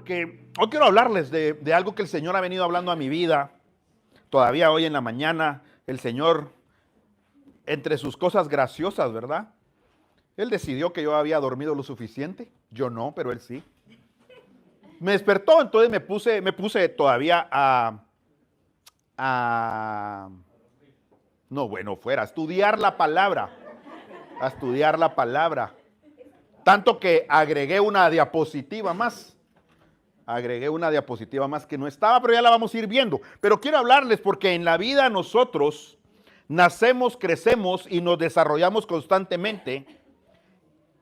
porque hoy quiero hablarles de algo que el Señor ha venido hablando a mi vida. Todavía hoy en la mañana, el Señor, entre sus cosas graciosas, ¿verdad? Él decidió que yo había dormido lo suficiente. Yo no, pero Él sí. Me despertó, entonces me puse todavía no, bueno, fuera, a estudiar la palabra. A estudiar la palabra. Tanto que agregué una diapositiva más. Agregué una diapositiva más que no estaba, pero ya la vamos a ir viendo. Pero quiero hablarles porque en la vida nosotros nacemos, crecemos y nos desarrollamos constantemente.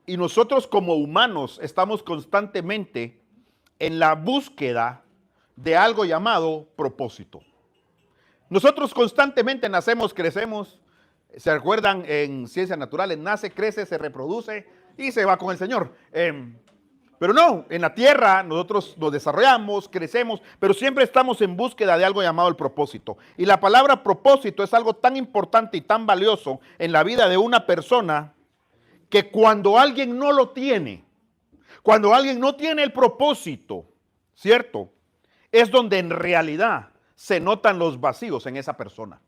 Y nosotros como humanos estamos constantemente en la búsqueda de algo llamado propósito. Nosotros constantemente nacemos, crecemos. ¿Se acuerdan en ciencias naturales? Nace, crece, se reproduce y se va con el Señor. Pero no, en la tierra nosotros nos desarrollamos, crecemos, pero siempre estamos en búsqueda de algo llamado el propósito. Y la palabra propósito es algo tan importante y tan valioso en la vida de una persona que cuando alguien no lo tiene, cuando alguien no tiene el propósito, ¿cierto? Es donde en realidad se notan los vacíos en esa persona.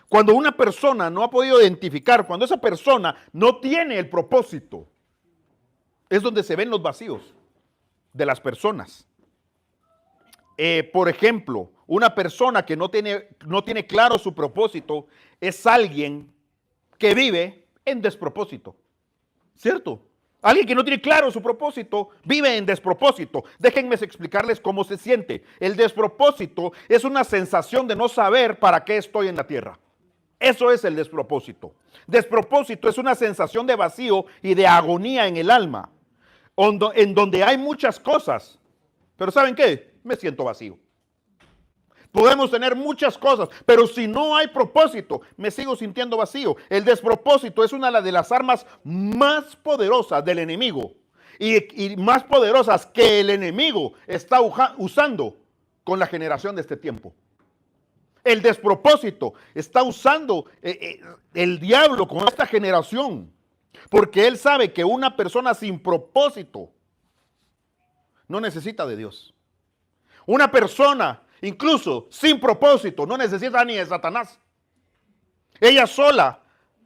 Cuando una persona no ha podido identificar, cuando esa persona no tiene el propósito, es donde se ven los vacíos de las personas. Por ejemplo, una persona que no tiene claro su propósito es alguien que vive en despropósito, ¿cierto? Alguien que no tiene claro su propósito vive en despropósito. Déjenme explicarles cómo se siente. El despropósito es una sensación de no saber para qué estoy en la tierra. Eso es el despropósito. Despropósito es una sensación de vacío y de agonía en el alma, en donde hay muchas cosas, pero ¿saben qué? Me siento vacío. Podemos tener muchas cosas, pero si no hay propósito, me sigo sintiendo vacío. El despropósito es una de las armas más poderosas del enemigo y más poderosas que el enemigo está usando con la generación de este tiempo. El despropósito está usando el diablo con esta generación, porque él sabe que una persona sin propósito no necesita de Dios. Una persona incluso sin propósito no necesita ni de Satanás. Ella sola,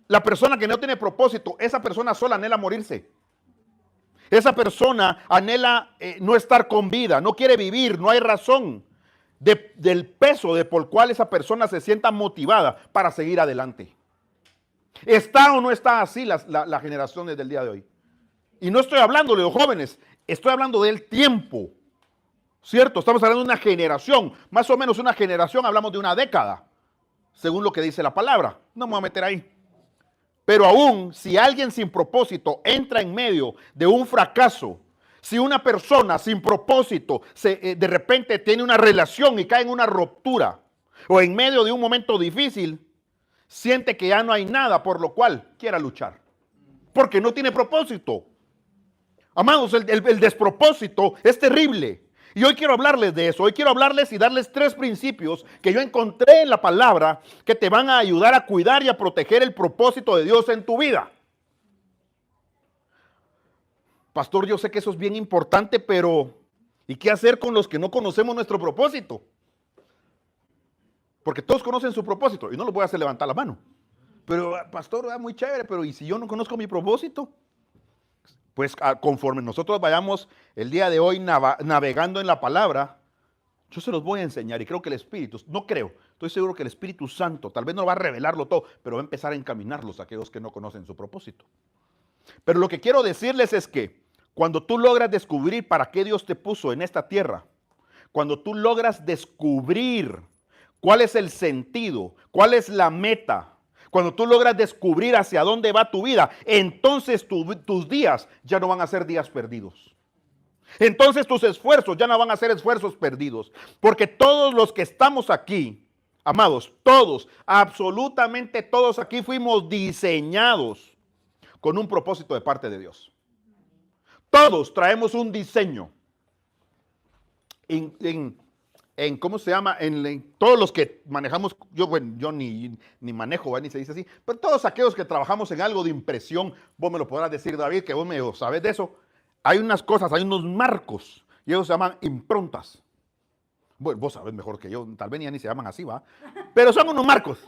la persona que no tiene propósito, esa persona sola anhela morirse. Esa persona anhela no estar con vida, no quiere vivir, no hay razón del peso por el cual esa persona se sienta motivada para seguir adelante. ¿Está o no está así la generación desde el día de hoy? Y no estoy hablando de los jóvenes, estoy hablando del tiempo, ¿cierto? Estamos hablando de una generación, más o menos una generación, hablamos de una década, según lo que dice la palabra. No me voy a meter ahí. Pero aún, si alguien sin propósito entra en medio de un fracaso, si una persona sin propósito de repente tiene una relación y cae en una ruptura, o en medio de un momento difícil, siente que ya no hay nada por lo cual quiera luchar, porque no tiene propósito. Amados, el despropósito es terrible. Y hoy quiero hablarles de eso. Hoy quiero hablarles y darles 3 principios que yo encontré en la palabra que te van a ayudar a cuidar y a proteger el propósito de Dios en tu vida. Pastor, yo sé que eso es bien importante, pero ¿y qué hacer con los que no conocemos nuestro propósito? Porque todos conocen su propósito y no los voy a hacer levantar la mano. Pero, pastor, muy chévere, pero ¿y si yo no conozco mi propósito? Pues conforme nosotros vayamos el día de hoy navegando en la palabra, yo se los voy a enseñar y creo que el Espíritu, no creo, estoy seguro que el Espíritu Santo tal vez no va a revelarlo todo, pero va a empezar a encaminarlos a aquellos que no conocen su propósito. Pero lo que quiero decirles es que cuando tú logras descubrir para qué Dios te puso en esta tierra, cuando tú logras descubrir cuál es el sentido, cuál es la meta, cuando tú logras descubrir hacia dónde va tu vida, entonces tus días ya no van a ser días perdidos. Entonces tus esfuerzos ya no van a ser esfuerzos perdidos. Porque todos los que estamos aquí, amados, todos, absolutamente todos aquí fuimos diseñados con un propósito de parte de Dios. Todos traemos un diseño. ¿Cómo se llama? En todos los que manejamos, yo ni manejo, ni se dice así, pero todos aquellos que trabajamos en algo de impresión, vos me lo podrás decir, David, que vos me sabes de eso. Hay unas cosas, hay unos marcos Y ellos se llaman improntas. Bueno, vos sabés mejor que yo, tal vez ya ni se llaman así, ¿va? Pero son unos marcos.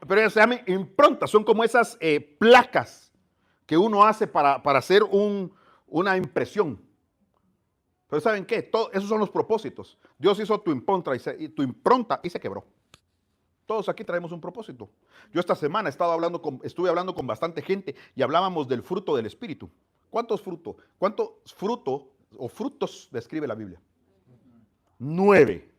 Pero ellos se llaman improntas, son como esas placas que uno hace para hacer una impresión. Pero ¿saben qué? Esos son los propósitos. Dios hizo tu impronta y se quebró. Todos aquí traemos un propósito. Yo esta semana estuve hablando con bastante gente y hablábamos del fruto del Espíritu. ¿Cuántos frutos o frutos describe la Biblia? 9.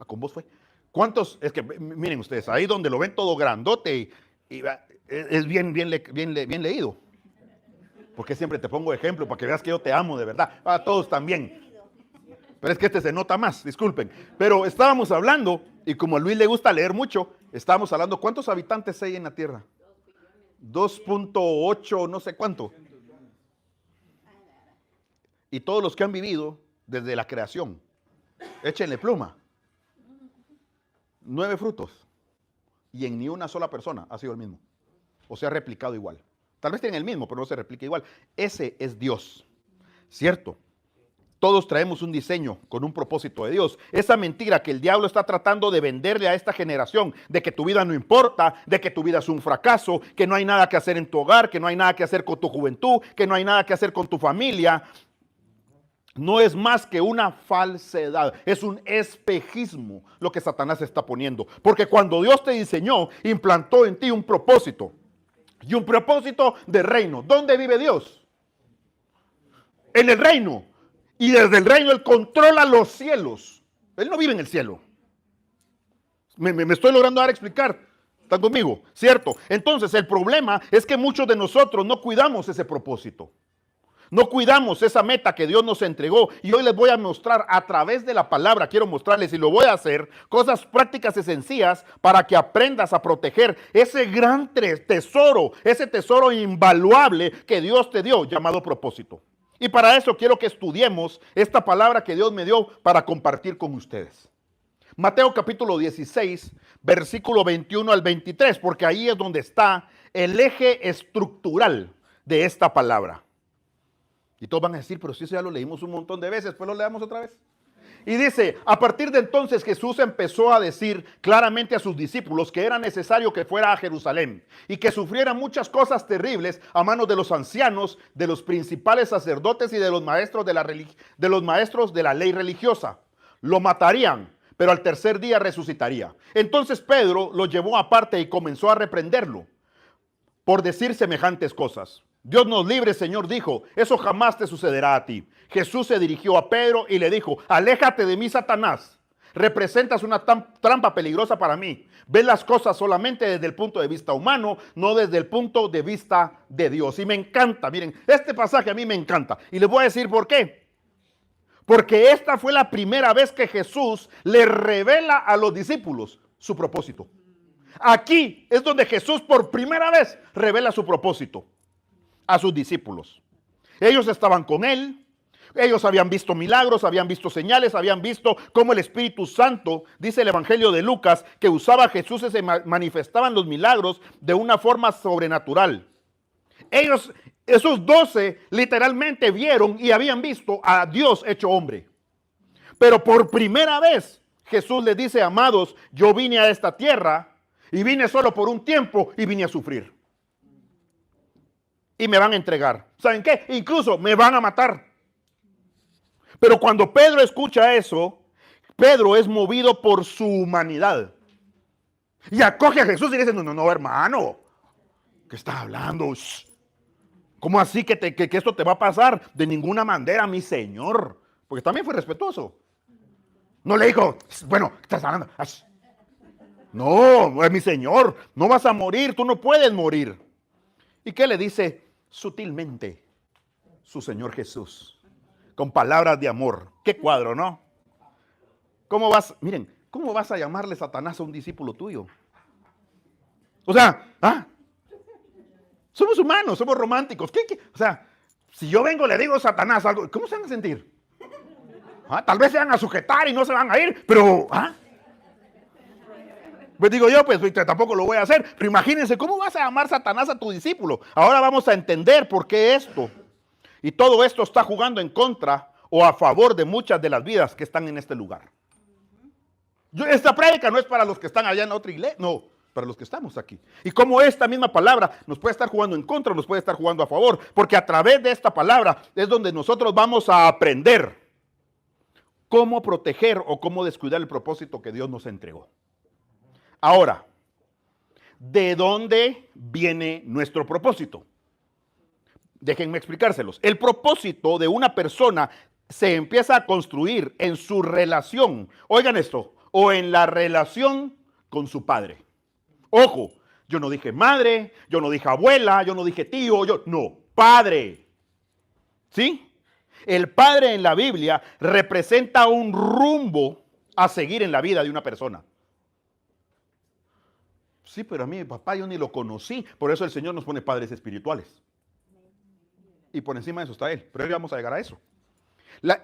¿Con vos fue? ¿Cuántos? Es que miren ustedes, ahí donde lo ven todo grandote y es bien leído. Porque siempre te pongo ejemplo para que veas que yo te amo de verdad. A todos también. Pero es que este se nota más, disculpen. Pero estábamos hablando, y como a Luis le gusta leer mucho, estábamos hablando, ¿cuántos habitantes hay en la Tierra? 2.8, no sé cuánto. Y todos los que han vivido desde la creación, échenle pluma. 9 frutos. Y en ni una sola persona ha sido el mismo. O se ha replicado igual. Tal vez tienen el mismo, pero no se replica igual. Ese es Dios. ¿Cierto? Todos traemos un diseño con un propósito de Dios. Esa mentira que el diablo está tratando de venderle a esta generación, de que tu vida no importa, de que tu vida es un fracaso, que no hay nada que hacer en tu hogar, que no hay nada que hacer con tu juventud, que no hay nada que hacer con tu familia, no es más que una falsedad. Es un espejismo lo que Satanás está poniendo. Porque cuando Dios te diseñó, implantó en ti un propósito. Y un propósito de reino. ¿Dónde vive Dios? En el reino. Y desde el reino Él controla los cielos. Él no vive en el cielo. Me estoy logrando dar a explicar. ¿Están conmigo? ¿Cierto? Entonces el problema es que muchos de nosotros no cuidamos ese propósito. No cuidamos esa meta que Dios nos entregó. Y hoy les voy a mostrar a través de la palabra, quiero mostrarles y lo voy a hacer, cosas prácticas y sencillas para que aprendas a proteger ese gran tesoro, ese tesoro invaluable que Dios te dio, llamado propósito. Y para eso quiero que estudiemos esta palabra que Dios me dio para compartir con ustedes. Mateo capítulo 16, versículo 21 al 23, porque ahí es donde está el eje estructural de esta palabra. Y todos van a decir, pero si eso ya lo leímos un montón de veces, pues lo leamos otra vez. Y dice, a partir de entonces Jesús empezó a decir claramente a sus discípulos que era necesario que fuera a Jerusalén y que sufriera muchas cosas terribles a manos de los ancianos, de los principales sacerdotes y de los maestros de la ley religiosa. Lo matarían, pero al tercer día resucitaría. Entonces Pedro lo llevó aparte y comenzó a reprenderlo por decir semejantes cosas. Dios nos libre, Señor, dijo, eso jamás te sucederá a ti. Jesús se dirigió a Pedro y le dijo, aléjate de mí, Satanás. Representas una trampa peligrosa para mí. Ves las cosas solamente desde el punto de vista humano, no desde el punto de vista de Dios. Y me encanta, miren, este pasaje a mí me encanta. Y les voy a decir por qué. Porque esta fue la primera vez que Jesús le revela a los discípulos su propósito. Aquí es donde Jesús por primera vez revela su propósito a sus discípulos. Ellos estaban con él, ellos habían visto milagros, habían visto señales, habían visto cómo el Espíritu Santo, dice el Evangelio de Lucas, que usaba a Jesús y se manifestaban los milagros de una forma sobrenatural. Ellos, esos 12, literalmente vieron y habían visto a Dios hecho hombre. Pero por primera vez Jesús les dice, amados, yo vine a esta tierra y vine solo por un tiempo y vine a sufrir. Y me van a entregar. ¿Saben qué? Incluso me van a matar. Pero cuando Pedro escucha eso, Pedro es movido por su humanidad. Y acoge a Jesús y dice, no, hermano. ¿Qué estás hablando? ¿Cómo así que esto te va a pasar? De ninguna manera, mi Señor. Porque también fue respetuoso. No le dijo, bueno, ¿qué estás hablando? No, mi Señor, no vas a morir, tú no puedes morir. ¿Y qué le dice? Sutilmente, su Señor Jesús, con palabras de amor. Qué cuadro, ¿no? ¿Cómo vas a llamarle Satanás a un discípulo tuyo? O sea, somos humanos, somos románticos. O sea, si yo vengo y le digo a Satanás algo, ¿cómo se van a sentir? Tal vez se van a sujetar y no se van a ir, pero, pues digo yo, pues tampoco lo voy a hacer. Pero imagínense, ¿cómo vas a llamar Satanás a tu discípulo? Ahora vamos a entender por qué esto. Y todo esto está jugando en contra o a favor de muchas de las vidas que están en este lugar. Esta prédica no es para los que están allá en otra iglesia, no, para los que estamos aquí. Y como esta misma palabra nos puede estar jugando en contra, nos puede estar jugando a favor, porque a través de esta palabra es donde nosotros vamos a aprender cómo proteger o cómo descuidar el propósito que Dios nos entregó. Ahora, ¿de dónde viene nuestro propósito? Déjenme explicárselos. El propósito de una persona se empieza a construir en su relación, oigan esto, o en la relación con su padre. Ojo, yo no dije madre, yo no dije abuela, yo no dije tío, no, padre. ¿Sí? El padre en la Biblia representa un rumbo a seguir en la vida de una persona. Sí, pero a mí mi papá yo ni lo conocí, por eso el Señor nos pone padres espirituales. Y por encima de eso está Él, pero hoy vamos a llegar a eso.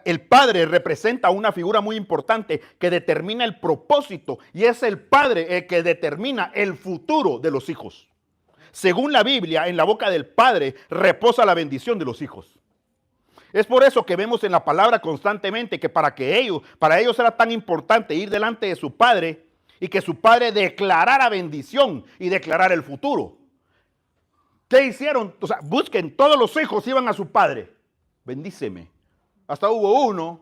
El padre representa una figura muy importante que determina el propósito y es el padre el que determina el futuro de los hijos. Según la Biblia, en la boca del padre reposa la bendición de los hijos. Es por eso que vemos en la palabra constantemente que para ellos era tan importante ir delante de su padre y que su padre declarara bendición y declarara el futuro. ¿Qué hicieron? O sea, busquen, todos los hijos iban a su padre. Bendíceme. Hasta hubo uno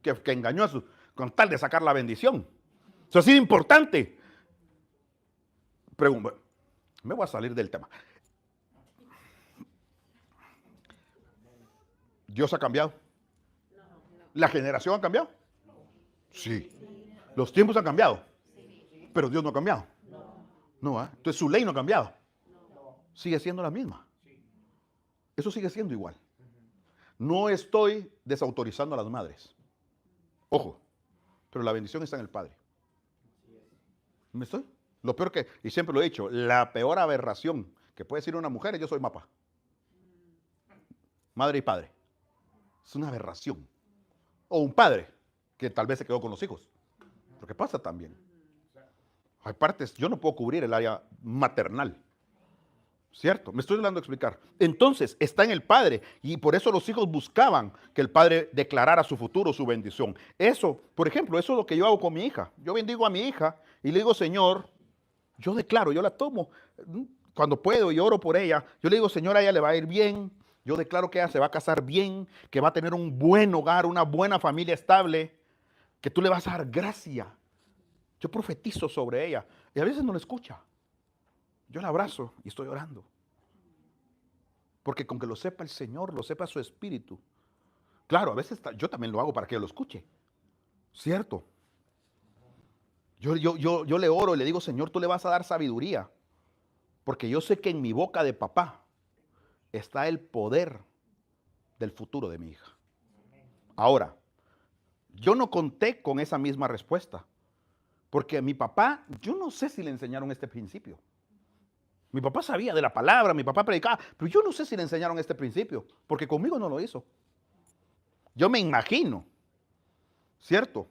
que engañó con tal de sacar la bendición. Eso ha sido importante. Pregunto, me voy a salir del tema. ¿Dios ha cambiado? ¿La generación ha cambiado? Sí. ¿Los tiempos han cambiado? Pero Dios no ha cambiado. No, ¿eh? Entonces su ley no ha cambiado. Sigue siendo la misma. Eso sigue siendo igual. No estoy desautorizando a las madres. Ojo, pero la bendición está en el Padre. ¿Me estoy? Lo peor que, y siempre lo he dicho, la peor aberración que puede decir una mujer es yo soy mapa. Madre y padre. Es una aberración. O un padre que tal vez se quedó con los hijos. Lo que pasa también. Hay partes, yo no puedo cubrir el área maternal. ¿Cierto? Me estoy dando a explicar. Entonces, está en el padre y por eso los hijos buscaban que el padre declarara su futuro, su bendición. Eso, por ejemplo, eso es lo que yo hago con mi hija. Yo bendigo a mi hija y le digo, Señor, yo declaro, yo la tomo cuando puedo y oro por ella. Yo le digo, Señor, a ella le va a ir bien. Yo declaro que ella se va a casar bien, que va a tener un buen hogar, una buena familia estable, que tú le vas a dar gracia. Yo profetizo sobre ella y a veces no la escucha. Yo la abrazo y estoy orando. Porque con que lo sepa el Señor, lo sepa su espíritu. Claro, a veces yo también lo hago para que lo escuche. ¿Cierto? Yo le oro y le digo, Señor, tú le vas a dar sabiduría. Porque yo sé que en mi boca de papá está el poder del futuro de mi hija. Ahora, yo no conté con esa misma respuesta. Porque a mi papá, yo no sé si le enseñaron este principio. Mi papá sabía de la palabra, mi papá predicaba, pero yo no sé si le enseñaron este principio, porque conmigo no lo hizo. Yo me imagino, ¿cierto?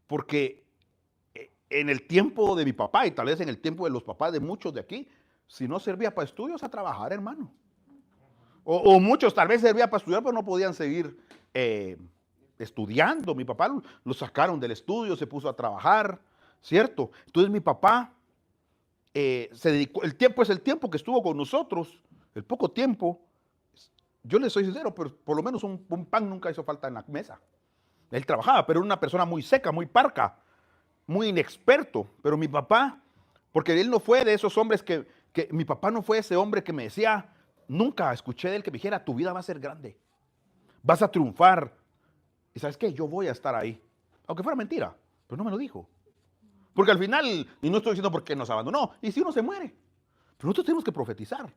Porque en el tiempo de mi papá y tal vez en el tiempo de los papás de muchos de aquí, si no servía para estudios, a trabajar, hermano. O muchos tal vez servía para estudiar, pero no podían seguir estudiando. Mi papá lo sacaron del estudio, se puso a trabajar, ¿cierto? Entonces mi papá se dedicó, el tiempo que estuvo con nosotros, el poco tiempo, yo le soy sincero, pero por lo menos un pan nunca hizo falta en la mesa. Él trabajaba, pero era una persona muy seca, muy parca, muy inexperto. Pero mi papá, porque él no fue de esos hombres que mi papá no fue ese hombre que me decía, nunca escuché de él que me dijera, tu vida va a ser grande, vas a triunfar. Y ¿sabes qué? Yo voy a estar ahí. Aunque fuera mentira, pero no me lo dijo. Porque al final, y no estoy diciendo por qué nos abandonó, y si uno se muere. Pero nosotros tenemos que profetizar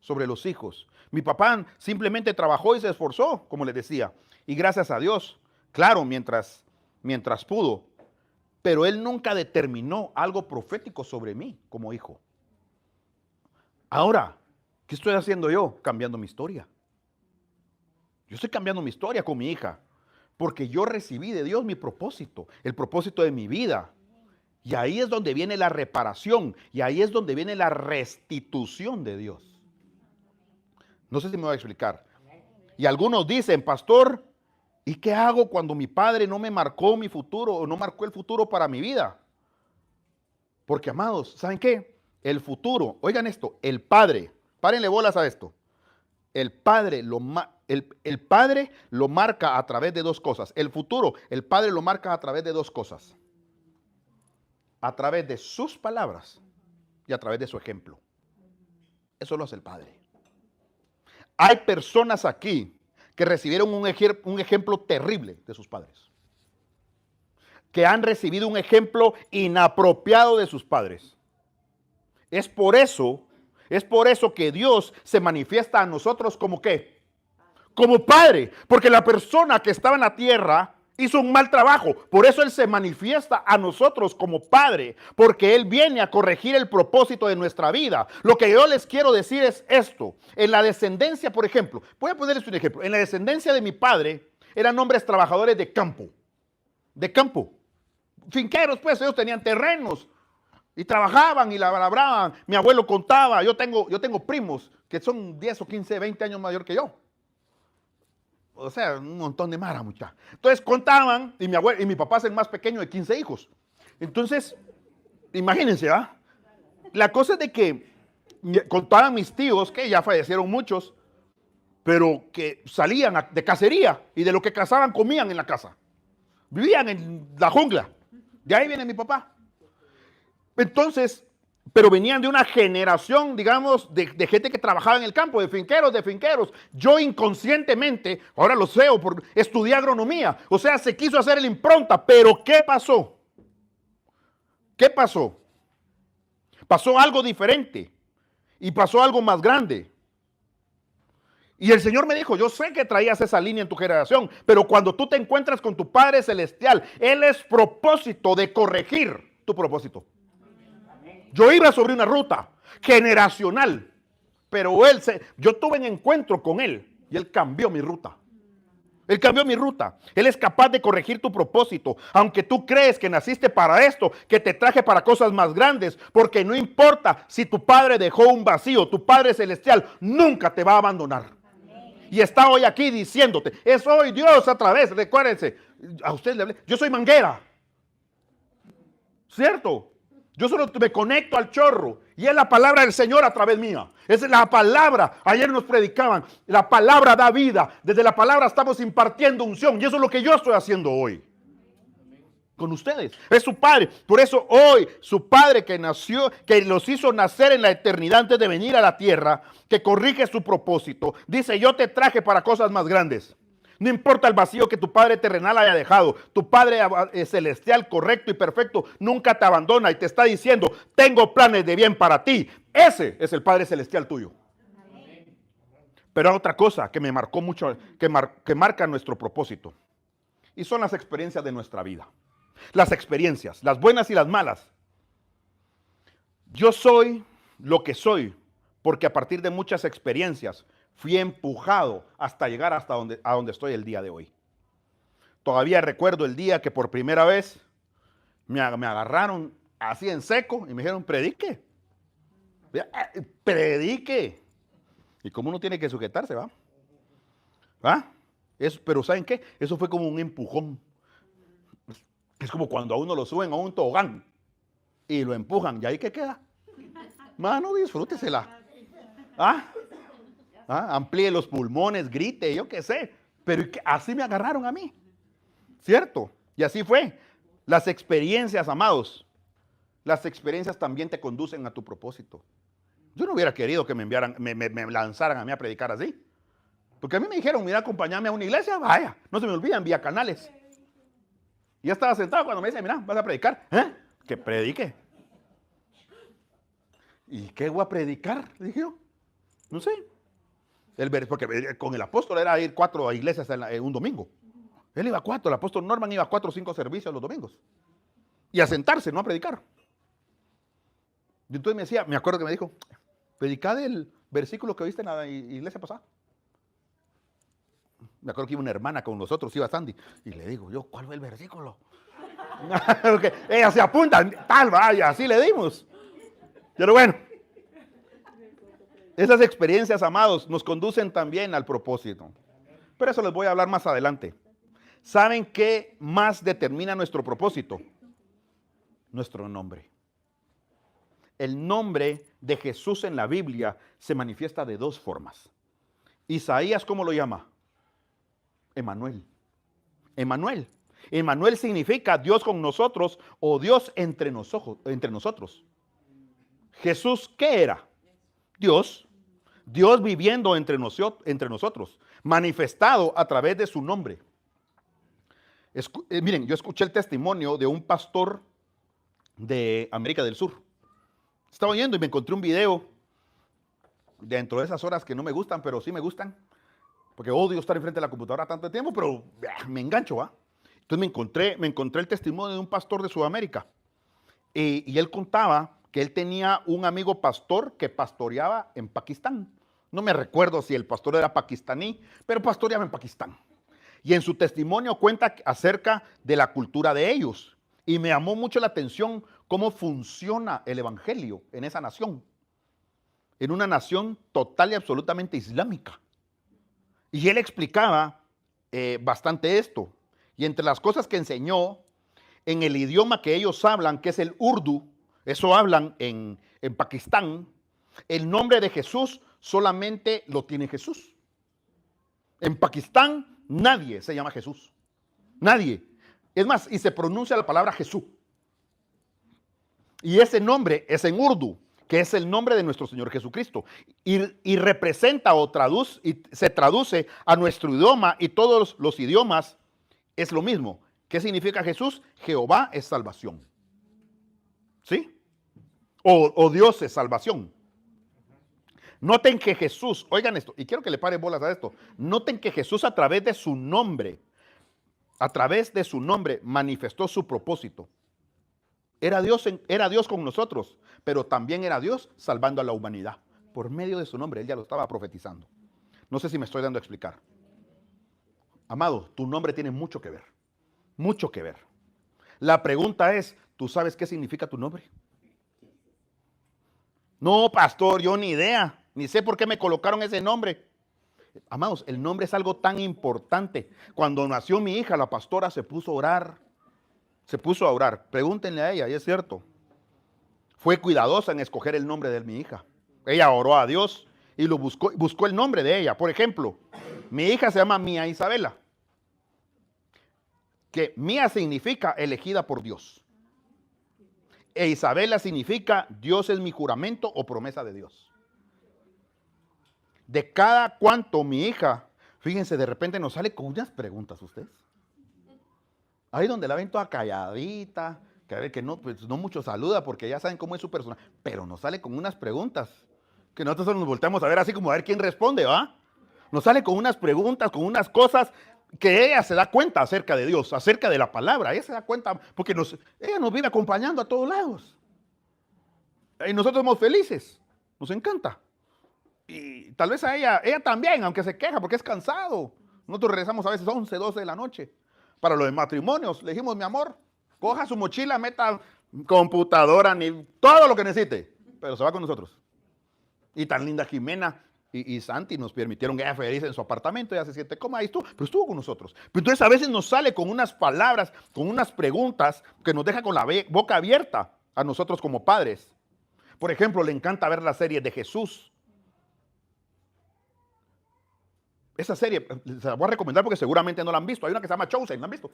sobre los hijos. Mi papá simplemente trabajó y se esforzó, como les decía. Y gracias a Dios, claro, mientras pudo. Pero él nunca determinó algo profético sobre mí como hijo. Ahora, ¿qué estoy haciendo yo? Cambiando mi historia. Yo estoy cambiando mi historia con mi hija. Porque yo recibí de Dios mi propósito, el propósito de mi vida. Y ahí es donde viene la reparación. Y ahí es donde viene la restitución de Dios. No sé si me voy a explicar. Y algunos dicen, pastor, ¿Y qué hago cuando mi padre no me marcó mi futuro o no marcó el futuro para mi vida? Porque, amados, ¿saben qué? El futuro, oigan esto, el padre, párenle bolas a esto. El padre el padre lo marca a través de dos cosas. El futuro, el padre lo marca a través de dos cosas. A través de sus palabras y a través de su ejemplo. Eso lo hace el padre. Hay personas aquí que recibieron un ejemplo terrible de sus padres. Que han recibido un ejemplo inapropiado de sus padres. Es por eso que Dios se manifiesta a nosotros como ¿qué? Como padre. Porque la persona que estaba en la tierra hizo un mal trabajo. Por eso Él se manifiesta a nosotros como padre. Porque Él viene a corregir el propósito de nuestra vida. Lo que yo les quiero decir es esto. En la descendencia, por ejemplo, voy a ponerles un ejemplo. En la descendencia de mi padre eran hombres trabajadores de campo. De campo. Finqueros, pues ellos tenían terrenos. Y trabajaban y labraban. Mi abuelo contaba. Yo tengo primos que son 10 o 15, 20 años mayor que yo. O sea, un montón de mara, muchachos. Entonces contaban, y mi papá es el más pequeño de 15 hijos. Entonces, imagínense, ¿ah? La cosa es de que contaban mis tíos, que ya fallecieron muchos, pero que salían de cacería y de lo que cazaban comían en la casa. Vivían en la jungla. De ahí viene mi papá. Entonces, pero venían de una generación, digamos, de gente que trabajaba en el campo, de finqueros. Yo inconscientemente, ahora lo sé, estudié agronomía. O sea, se quiso hacer el impronta, pero ¿qué pasó? ¿Qué pasó? Pasó algo diferente y pasó algo más grande. Y el Señor me dijo, yo sé que traías esa línea en tu generación, pero cuando tú te encuentras con tu Padre Celestial, Él es propósito de corregir tu propósito. Yo iba sobre una ruta generacional, pero yo tuve un encuentro con Él y Él cambió mi ruta. Él cambió mi ruta. Él es capaz de corregir tu propósito. Aunque tú crees que naciste para esto, que te traje para cosas más grandes, porque no importa si tu Padre dejó un vacío, tu Padre Celestial nunca te va a abandonar. Y está hoy aquí diciéndote, es hoy Dios a través, recuérdense, a ustedes le hablé, yo soy manguera. ¿Cierto? Yo solo me conecto al chorro y es la palabra del Señor a través mía. Es la palabra. Ayer nos predicaban. La palabra da vida. Desde la palabra estamos impartiendo unción. Y eso es lo que yo estoy haciendo hoy. Con ustedes. Es su Padre. Por eso hoy su Padre que nació, que los hizo nacer en la eternidad antes de venir a la tierra, que corrige su propósito. Dice, yo te traje para cosas más grandes. No importa el vacío que tu Padre terrenal haya dejado, tu Padre celestial, correcto y perfecto, nunca te abandona y te está diciendo, tengo planes de bien para ti. Ese es el Padre celestial tuyo. Amén. Pero hay otra cosa que me marcó mucho, que marca nuestro propósito. Y son las experiencias de nuestra vida. Las experiencias, las buenas y las malas. Yo soy lo que soy, porque a partir de muchas experiencias, fui empujado hasta llegar a donde estoy el día de hoy. Todavía recuerdo el día que por primera vez me agarraron así en seco y me dijeron, predique. Predique. Y como uno tiene que sujetarse, ¿va? ¿Va? Pero ¿saben qué? Eso fue como un empujón. Es como cuando a uno lo suben a un tobogán y lo empujan. ¿Y ahí qué queda? Mano, disfrútesela. ¿Ah? Amplíe los pulmones, grite, yo qué sé. Pero así me agarraron a mí. ¿Cierto? Y así fue. Las experiencias, amados, las experiencias también te conducen a tu propósito. Yo no hubiera querido que me lanzaran a mí a predicar así. Porque a mí me dijeron, mira, acompáñame a una iglesia, vaya. No se me olvida, envía canales. Y ya estaba sentado cuando me dice, mira, vas a predicar. Que predique. ¿Y qué voy a predicar? Le dije yo. No sé. Porque con el apóstol era ir 4 iglesias en un domingo. Él iba a 4, el apóstol Norman iba a 4 o 5 servicios los domingos. Y a sentarse, no a predicar. Y entonces me acuerdo que me dijo, predicad el versículo que oíste en la iglesia pasada. Me acuerdo que iba una hermana con nosotros, iba Sandy. Y le digo yo, ¿cuál fue el versículo? Porque ella se apunta, tal, vaya, así le dimos. Pero bueno. Esas experiencias, amados, nos conducen también al propósito. Pero eso les voy a hablar más adelante. ¿Saben qué más determina nuestro propósito? Nuestro nombre. El nombre de Jesús en la Biblia se manifiesta de dos formas. Isaías, ¿cómo lo llama? Emmanuel. Emmanuel. Emmanuel significa Dios con nosotros o Dios entre nosotros. Jesús, ¿qué era? Dios. Dios viviendo entre nosotros, manifestado a través de su nombre. Miren, yo escuché el testimonio de un pastor de América del Sur. Estaba oyendo y me encontré un video dentro de esas horas que no me gustan, pero sí me gustan, porque odio estar enfrente de la computadora tanto tiempo, pero me engancho, ¿va? Entonces me encontré el testimonio de un pastor de Sudamérica y él contaba que él tenía un amigo pastor que pastoreaba en Pakistán. No me recuerdo si el pastor era pakistaní, pero pastoreaba en Pakistán. Y en su testimonio cuenta acerca de la cultura de ellos. Y me llamó mucho la atención cómo funciona el evangelio en esa nación. En una nación total y absolutamente islámica. Y él explicaba bastante esto. Y entre las cosas que enseñó, en el idioma que ellos hablan, que es el urdu, eso hablan en Pakistán, el nombre de Jesús solamente lo tiene Jesús. En Pakistán nadie se llama Jesús. Nadie. Es más, y se pronuncia la palabra Jesús. Y ese nombre es en urdu, que es el nombre de nuestro Señor Jesucristo. Y representa o se traduce a nuestro idioma, y todos los idiomas es lo mismo. ¿Qué significa Jesús? Jehová es salvación. ¿Sí? O Dios es salvación. Noten que Jesús, oigan esto, y quiero que le paren bolas a esto. Noten que Jesús a través de su nombre manifestó su propósito. Era Dios con nosotros, pero también era Dios salvando a la humanidad. Por medio de su nombre, él ya lo estaba profetizando. No sé si me estoy dando a explicar. Amado, tu nombre tiene mucho que ver. Mucho que ver. La pregunta es, ¿tú sabes qué significa tu nombre? No, pastor, yo ni idea. Ni sé por qué me colocaron ese nombre. Amados, el nombre es algo tan importante. Cuando nació mi hija, la pastora se puso a orar. Se puso a orar. Pregúntenle a ella, y es cierto. Fue cuidadosa en escoger el nombre de mi hija. Ella oró a Dios y buscó el nombre de ella. Por ejemplo, mi hija se llama Mía Isabela. Que Mía significa elegida por Dios. E Isabela significa Dios es mi juramento o promesa de Dios. De cada cuanto mi hija, fíjense, de repente nos sale con unas preguntas ustedes. Ahí donde la ven toda calladita, que no, pues no mucho saluda porque ya saben cómo es su persona, pero nos sale con unas preguntas que nosotros nos volteamos a ver así como a ver quién responde, ¿va? Nos sale con unas preguntas, con unas cosas que ella se da cuenta acerca de Dios, acerca de la palabra. Ella se da cuenta porque ella nos viene acompañando a todos lados. Y nosotros somos felices, nos encanta. Y tal vez a ella también, aunque se queja porque es cansado. Nosotros regresamos a veces 11, 12 de la noche. Para los matrimonios, le dijimos, mi amor, coja su mochila, meta computadora, todo lo que necesite, pero se va con nosotros. Y tan linda Jimena y Santi nos permitieron que ella feliz en su apartamento, ella se siente cómoda, pero estuvo con nosotros. Pero entonces a veces nos sale con unas palabras, con unas preguntas que nos deja con la boca abierta a nosotros como padres. Por ejemplo, le encanta ver la serie de Jesús. Esa serie, se la voy a recomendar porque seguramente no la han visto. Hay una que se llama Chosen, ¿la han visto?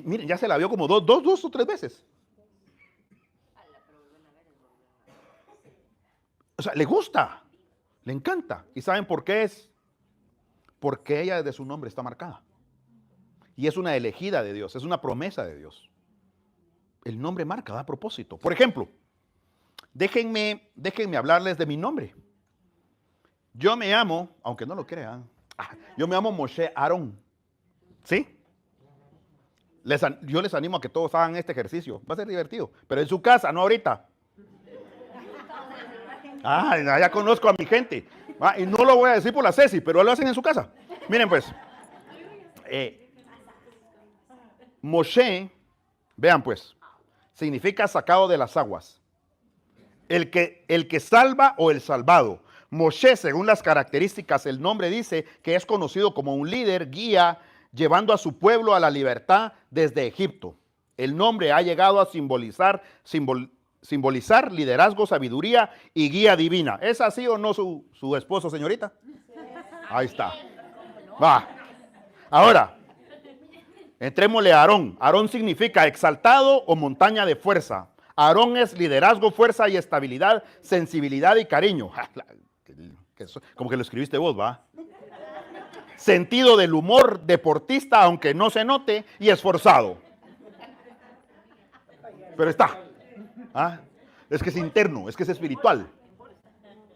Miren, ya se la vio como dos o tres veces. O sea, le gusta, le encanta. ¿Y saben por qué es? Porque ella desde su nombre está marcada. Y es una elegida de Dios, es una promesa de Dios. El nombre marca, da propósito. Por ejemplo, déjenme hablarles de mi nombre. Yo me llamo, aunque no lo crean, yo me llamo Moshe Aarón. ¿Sí? Yo les animo a que todos hagan este ejercicio. Va a ser divertido. Pero en su casa, no ahorita. Ya conozco a mi gente. Y no lo voy a decir por la Ceci, pero lo hacen en su casa. Miren pues. Moshe, vean pues, significa sacado de las aguas. El que salva o el salvado. Moshe, según las características, el nombre dice que es conocido como un líder, guía, llevando a su pueblo a la libertad desde Egipto. El nombre ha llegado a simbolizar liderazgo, sabiduría y guía divina. ¿Es así o no su esposo, señorita? Ahí está. Va. Ahora, entrémosle a Aarón. Aarón significa exaltado o montaña de fuerza. Aarón es liderazgo, fuerza y estabilidad, sensibilidad y cariño. Como que lo escribiste vos, ¿va? Sentido del humor, deportista, aunque no se note, y esforzado. Pero está. ¿Ah? Es que es interno, es que es espiritual.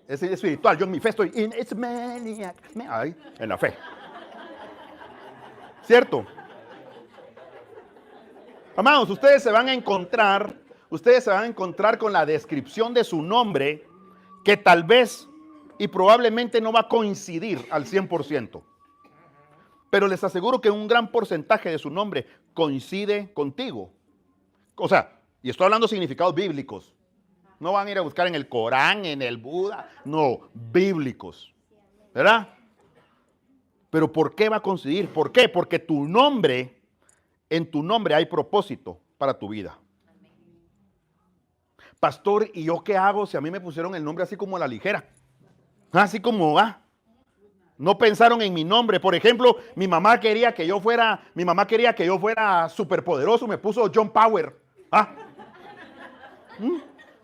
Es espiritual. Yo en mi fe estoy ahí, en la fe. ¿Cierto? Amados, ustedes se van a encontrar con la descripción de su nombre que tal vez y probablemente no va a coincidir al 100%. Pero les aseguro que un gran porcentaje de su nombre coincide contigo. O sea, y estoy hablando de significados bíblicos. No van a ir a buscar en el Corán, en el Buda. No, bíblicos. ¿Verdad? Pero ¿por qué va a coincidir? ¿Por qué? Porque en tu nombre hay propósito para tu vida. Pastor, ¿y yo qué hago si a mí me pusieron el nombre así como a la ligera? Así como va. No pensaron en mi nombre. Por ejemplo, mi mamá quería que yo fuera superpoderoso. Me puso John Power. ¿Ah?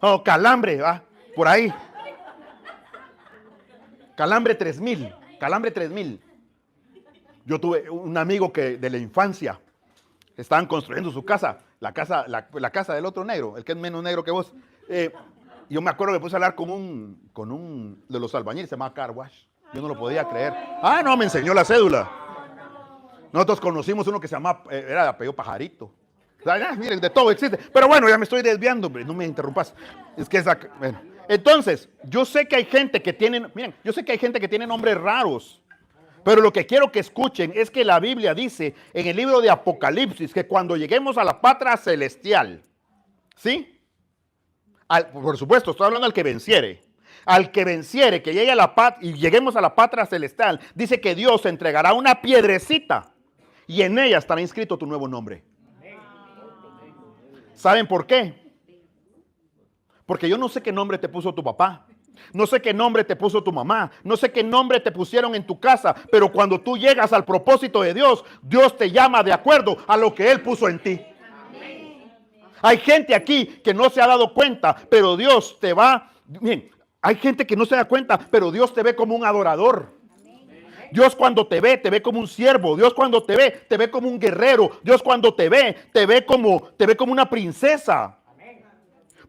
O Calambre, ¿va? Por ahí. Calambre 3000. Calambre 3000. Yo tuve un amigo que de la infancia estaban construyendo su casa, la casa del otro negro, el que es menos negro que vos. Yo me acuerdo que puse a hablar con un de los albañiles, se llama Car Wash. Yo no lo podía creer. Ah, no, me enseñó la cédula. Nosotros conocimos uno que se llama, era de apellido Pajarito. Miren, de todo existe. Pero bueno, ya me estoy desviando, hombre, no me interrumpas. Es que bueno. Entonces, yo sé que hay gente que tiene nombres raros. Pero lo que quiero que escuchen es que la Biblia dice en el libro de Apocalipsis que cuando lleguemos a la patria celestial, ¿sí? Por supuesto, estoy hablando al que venciere. Al que venciere, que llegue a la paz y lleguemos a la patria celestial, dice que Dios entregará una piedrecita y en ella estará inscrito tu nuevo nombre. ¿Saben por qué? Porque yo no sé qué nombre te puso tu papá. No sé qué nombre te puso tu mamá, no sé qué nombre te pusieron en tu casa, pero cuando tú llegas al propósito de Dios, Dios te llama de acuerdo a lo que Él puso en ti. Hay gente aquí que no se ha dado cuenta, pero Dios te va, bien, hay gente que no se da cuenta, pero Dios te ve como un adorador. Dios cuando te ve como un siervo. Dios cuando te ve como un guerrero. Dios cuando te ve como una princesa.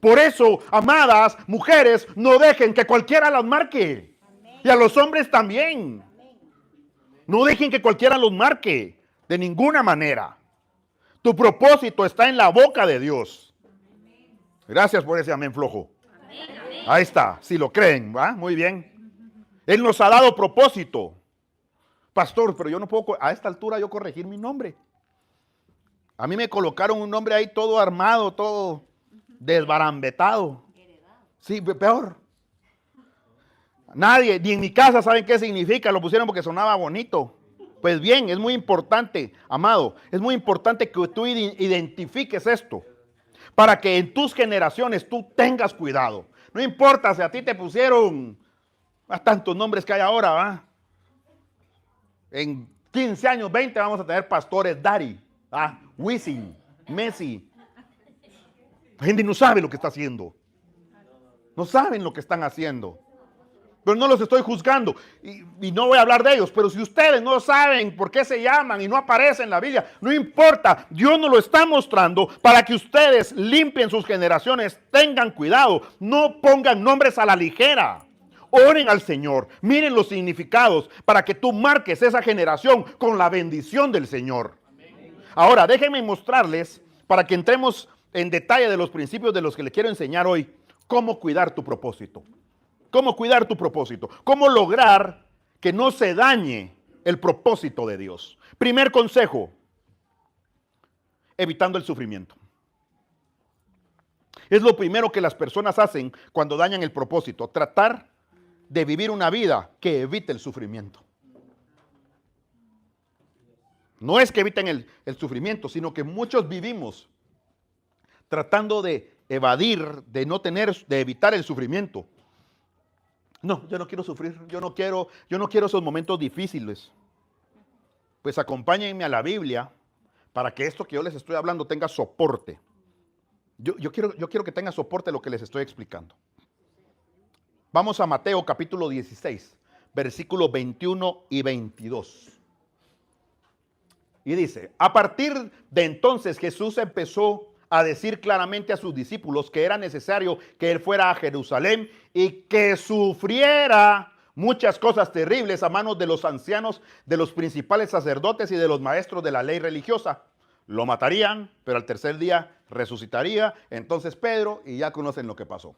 Por eso, amadas mujeres, no dejen que cualquiera las marque. Amén. Y a los hombres también. Amén. No dejen que cualquiera los marque. De ninguna manera. Tu propósito está en la boca de Dios. Amén. Gracias por ese amén flojo. Amén. Ahí está, si lo creen, ¿va? Muy bien. Él nos ha dado propósito. Pastor, pero yo no puedo a esta altura yo corregir mi nombre. A mí me colocaron un nombre ahí todo armado, todo desbarambetado. Sí, peor. Nadie, ni en mi casa saben qué significa, lo pusieron porque sonaba bonito. Pues bien, es muy importante, amado, es muy importante que tú identifiques esto, para que en tus generaciones tú tengas cuidado. No importa si a ti te pusieron tantos nombres que hay ahora, ¿va? En 15 años, 20 vamos a tener pastores Dari, Wisin, Messi. La gente no sabe lo que está haciendo. No saben lo que están haciendo. Pero no los estoy juzgando. Y no voy a hablar de ellos. Pero si ustedes no saben por qué se llaman y no aparecen en la Biblia, no importa. Dios nos lo está mostrando para que ustedes limpien sus generaciones. Tengan cuidado. No pongan nombres a la ligera. Oren al Señor. Miren los significados para que tú marques esa generación con la bendición del Señor. Ahora, déjenme mostrarles para que entremos en detalle de los principios de los que le quiero enseñar hoy, cómo cuidar tu propósito. Cómo cuidar tu propósito. Cómo lograr que no se dañe el propósito de Dios. Primer consejo, evitando el sufrimiento. Es lo primero que las personas hacen cuando dañan el propósito. Tratar de vivir una vida que evite el sufrimiento. No es que eviten el sufrimiento, sino que muchos vivimos tratando de evadir, de evitar el sufrimiento. No, yo no quiero sufrir, yo no quiero esos momentos difíciles. Pues acompáñenme a la Biblia para que esto que yo les estoy hablando tenga soporte. Yo quiero que tenga soporte lo que les estoy explicando. Vamos a Mateo capítulo 16, versículos 21 y 22. Y dice, a partir de entonces Jesús empezó a decir claramente a sus discípulos que era necesario que él fuera a Jerusalén y que sufriera muchas cosas terribles a manos de los ancianos, de los principales sacerdotes y de los maestros de la ley religiosa. Lo matarían, pero al tercer día resucitaría. Entonces Pedro, y ya conocen lo que pasó.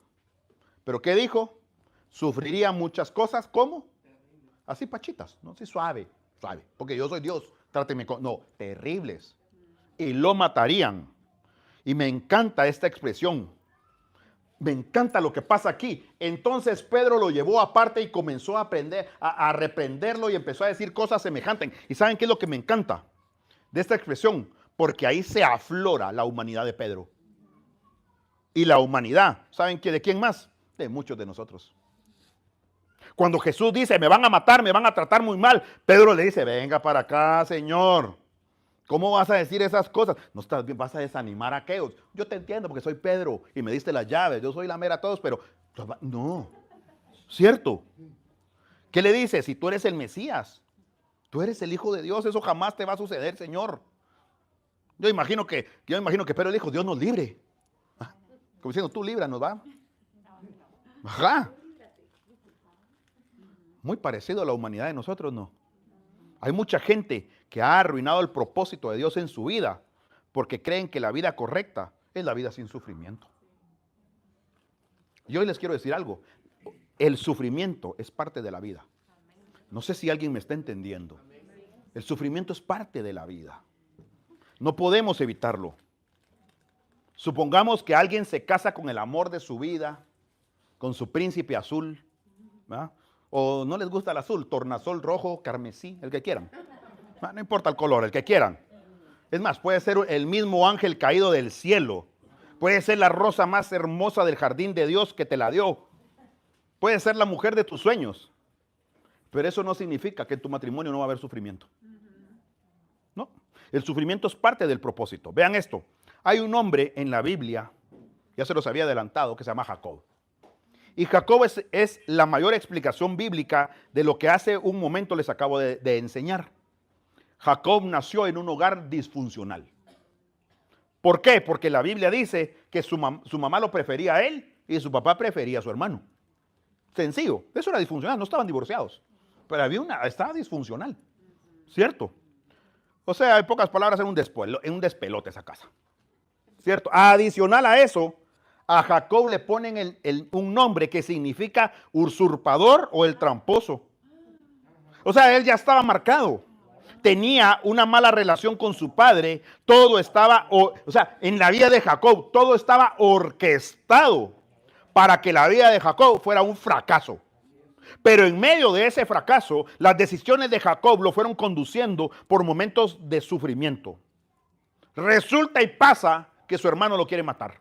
¿Pero qué dijo? Sufriría muchas cosas, ¿cómo? Así pachitas, ¿no? Sí, suave, porque yo soy Dios, tráteme con... No, terribles. Y lo matarían. Y me encanta esta expresión. Me encanta lo que pasa aquí. Entonces Pedro lo llevó aparte y comenzó a a reprenderlo y empezó a decir cosas semejantes. ¿Y saben qué es lo que me encanta de esta expresión? Porque ahí se aflora la humanidad de Pedro. Y la humanidad, ¿saben de quién más? De muchos de nosotros. Cuando Jesús dice, me van a matar, me van a tratar muy mal, Pedro le dice, venga para acá, Señor. ¿Cómo vas a decir esas cosas? No estás bien, vas a desanimar a aquellos. Yo te entiendo porque soy Pedro y me diste las llaves, yo soy la mera a todos, pero no, ¿cierto? ¿Qué le dice? Si tú eres el Mesías, tú eres el Hijo de Dios, eso jamás te va a suceder, Señor. Yo imagino que Pedro le dijo, Dios nos libre. Como diciendo, tú líbranos, ¿va? Ajá. Muy parecido a la humanidad de nosotros, ¿no? Hay mucha gente que ha arruinado el propósito de Dios en su vida porque creen que la vida correcta es la vida sin sufrimiento. Y hoy les quiero decir algo. El sufrimiento es parte de la vida. No sé si alguien me está entendiendo. El sufrimiento es parte de la vida. No podemos evitarlo. Supongamos que alguien se casa con el amor de su vida, con su príncipe azul, ¿verdad? O no les gusta el azul, tornasol rojo, carmesí, el que quieran. No importa el color, el que quieran. Es más, puede ser el mismo ángel caído del cielo. Puede ser la rosa más hermosa del jardín de Dios que te la dio. Puede ser la mujer de tus sueños. Pero eso no significa que en tu matrimonio no va a haber sufrimiento. No, el sufrimiento es parte del propósito. Vean esto. Hay un hombre en la Biblia, ya se los había adelantado, que se llama Jacob. Y Jacob es la mayor explicación bíblica de lo que hace un momento les acabo de enseñar. Jacob nació en un hogar disfuncional. ¿Por qué? Porque la Biblia dice que su mamá lo prefería a él y su papá prefería a su hermano. Sencillo, eso era disfuncional, no estaban divorciados, pero estaba disfuncional, ¿cierto? O sea, en pocas palabras, era un despelote esa casa, ¿cierto? Adicional a eso, a Jacob le ponen un nombre que significa usurpador o el tramposo. O sea, él ya estaba marcado. Tenía una mala relación con su padre. Todo estaba, o sea, en la vida de Jacob, todo estaba orquestado para que la vida de Jacob fuera un fracaso. Pero en medio de ese fracaso, las decisiones de Jacob lo fueron conduciendo por momentos de sufrimiento. Resulta y pasa que su hermano lo quiere matar.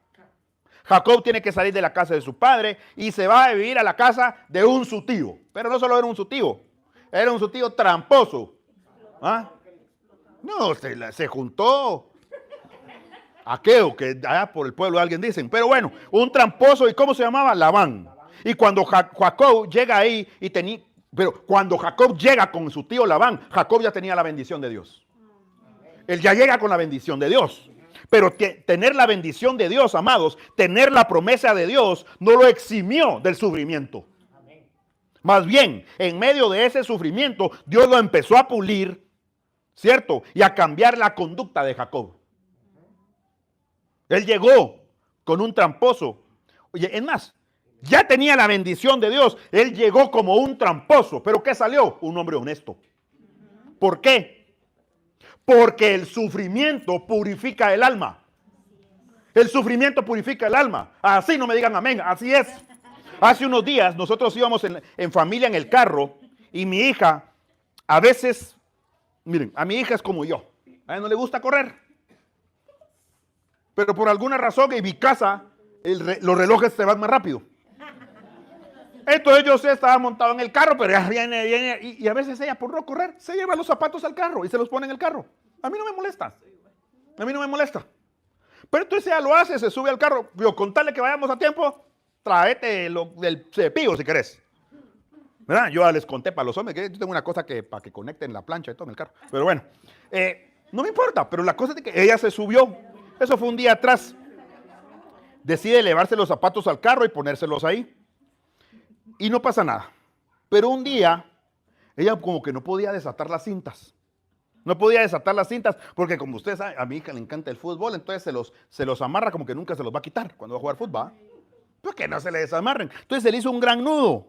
Jacob tiene que salir de la casa de su padre y se va a vivir a la casa de un tío. Pero no solo era un tío, era un tío tramposo. ¿Ah? No, se juntó aquello que allá por el pueblo alguien dicen. Pero bueno, un tramposo. ¿Y cómo se llamaba? Labán. Y cuando Jacob llega ahí pero cuando Jacob llega con su tío Labán, Jacob ya tenía la bendición de Dios. Él ya llega con la bendición de Dios. Pero tener la bendición de Dios, amados, tener la promesa de Dios, no lo eximió del sufrimiento. Más bien, en medio de ese sufrimiento, Dios lo empezó a pulir, ¿cierto? Y a cambiar la conducta de Jacob. Él llegó con un tramposo. Oye, es más, ya tenía la bendición de Dios. Él llegó como un tramposo. ¿Pero qué salió? Un hombre honesto. ¿Por qué? Porque el sufrimiento purifica el alma. El sufrimiento purifica el alma. Así no me digan amén, así es. Hace unos días nosotros íbamos en familia en el carro y mi hija, a veces, miren, a mi hija es como yo. A ella no le gusta correr. Pero por alguna razón en mi casa los relojes se van más rápido. Entonces yo estaba montado en el carro, pero ya viene, y a veces ella por no correr se lleva los zapatos al carro y se los pone en el carro. A mí no me molesta. A mí no me molesta. Pero entonces ella lo hace, se sube al carro. Yo, con tal de que vayamos a tiempo, tráete del cepillo si querés. ¿Verdad? Yo les conté para los hombres que yo tengo una cosa que para que conecten la plancha y todo en el carro. Pero bueno, no me importa, pero la cosa es que ella se subió. Eso fue un día atrás. Decide llevarse los zapatos al carro y ponérselos ahí. Y no pasa nada. Pero un día, ella como que no podía desatar las cintas. No podía desatar las cintas porque como ustedes saben, a mi hija le encanta el fútbol, entonces se los amarra como que nunca se los va a quitar cuando va a jugar fútbol. Pues que no se le desamarren. Entonces se le hizo un gran nudo.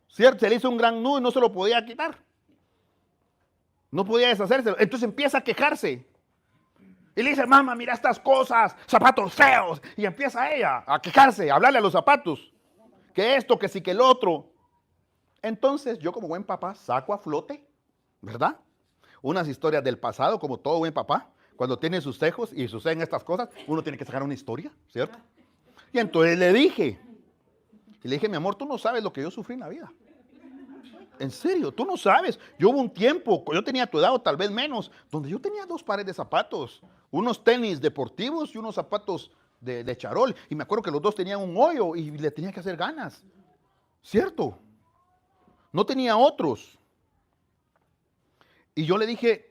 ¿Cierto? Se le hizo un gran nudo y no se lo podía quitar. No podía deshacerse. Entonces empieza a quejarse. Y le dice, mamá, mira estas cosas, zapatos feos. Y empieza ella a quejarse, a hablarle a los zapatos. Que esto, que sí, que el otro. Entonces yo como buen papá saco a flote, ¿verdad? Unas historias del pasado, como todo buen papá. Cuando tiene sus hijos y suceden estas cosas, uno tiene que sacar una historia, ¿cierto? Y entonces le dije, mi amor, tú no sabes lo que yo sufrí en la vida. En serio, tú no sabes. Yo hubo un tiempo, yo tenía tu edad o tal vez menos, donde yo tenía 2 pares de zapatos. Unos tenis deportivos y unos zapatos de charol. Y me acuerdo que los 2 tenían un hoyo y le tenía que hacer ganas. ¿Cierto? No tenía otros. Y yo le dije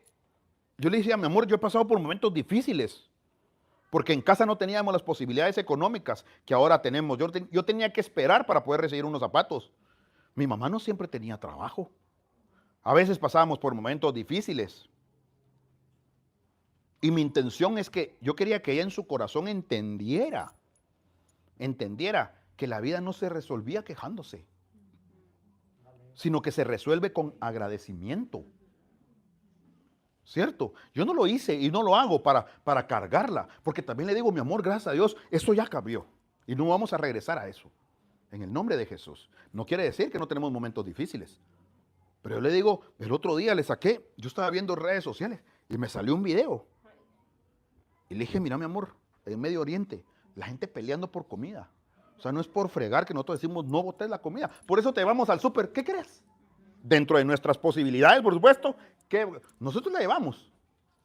a mi amor, yo he pasado por momentos difíciles. Porque en casa no teníamos las posibilidades económicas que ahora tenemos. Yo tenía que esperar para poder recibir unos zapatos. Mi mamá no siempre tenía trabajo. A veces pasábamos por momentos difíciles. Y mi intención es que yo quería que ella en su corazón entendiera que la vida no se resolvía quejándose, sino que se resuelve con agradecimiento. ¿Cierto? Yo no lo hice y no lo hago para cargarla, porque también le digo, mi amor, gracias a Dios, eso ya cambió y no vamos a regresar a eso. En el nombre de Jesús. No quiere decir que no tenemos momentos difíciles. Pero yo le digo, el otro día le saqué, yo estaba viendo redes sociales y me salió un video. Y le dije, mira mi amor, en Medio Oriente, la gente peleando por comida. O sea, no es por fregar que nosotros decimos, no botes la comida. Por eso te llevamos al súper. ¿Qué crees? Dentro de nuestras posibilidades, por supuesto, que nosotros la llevamos.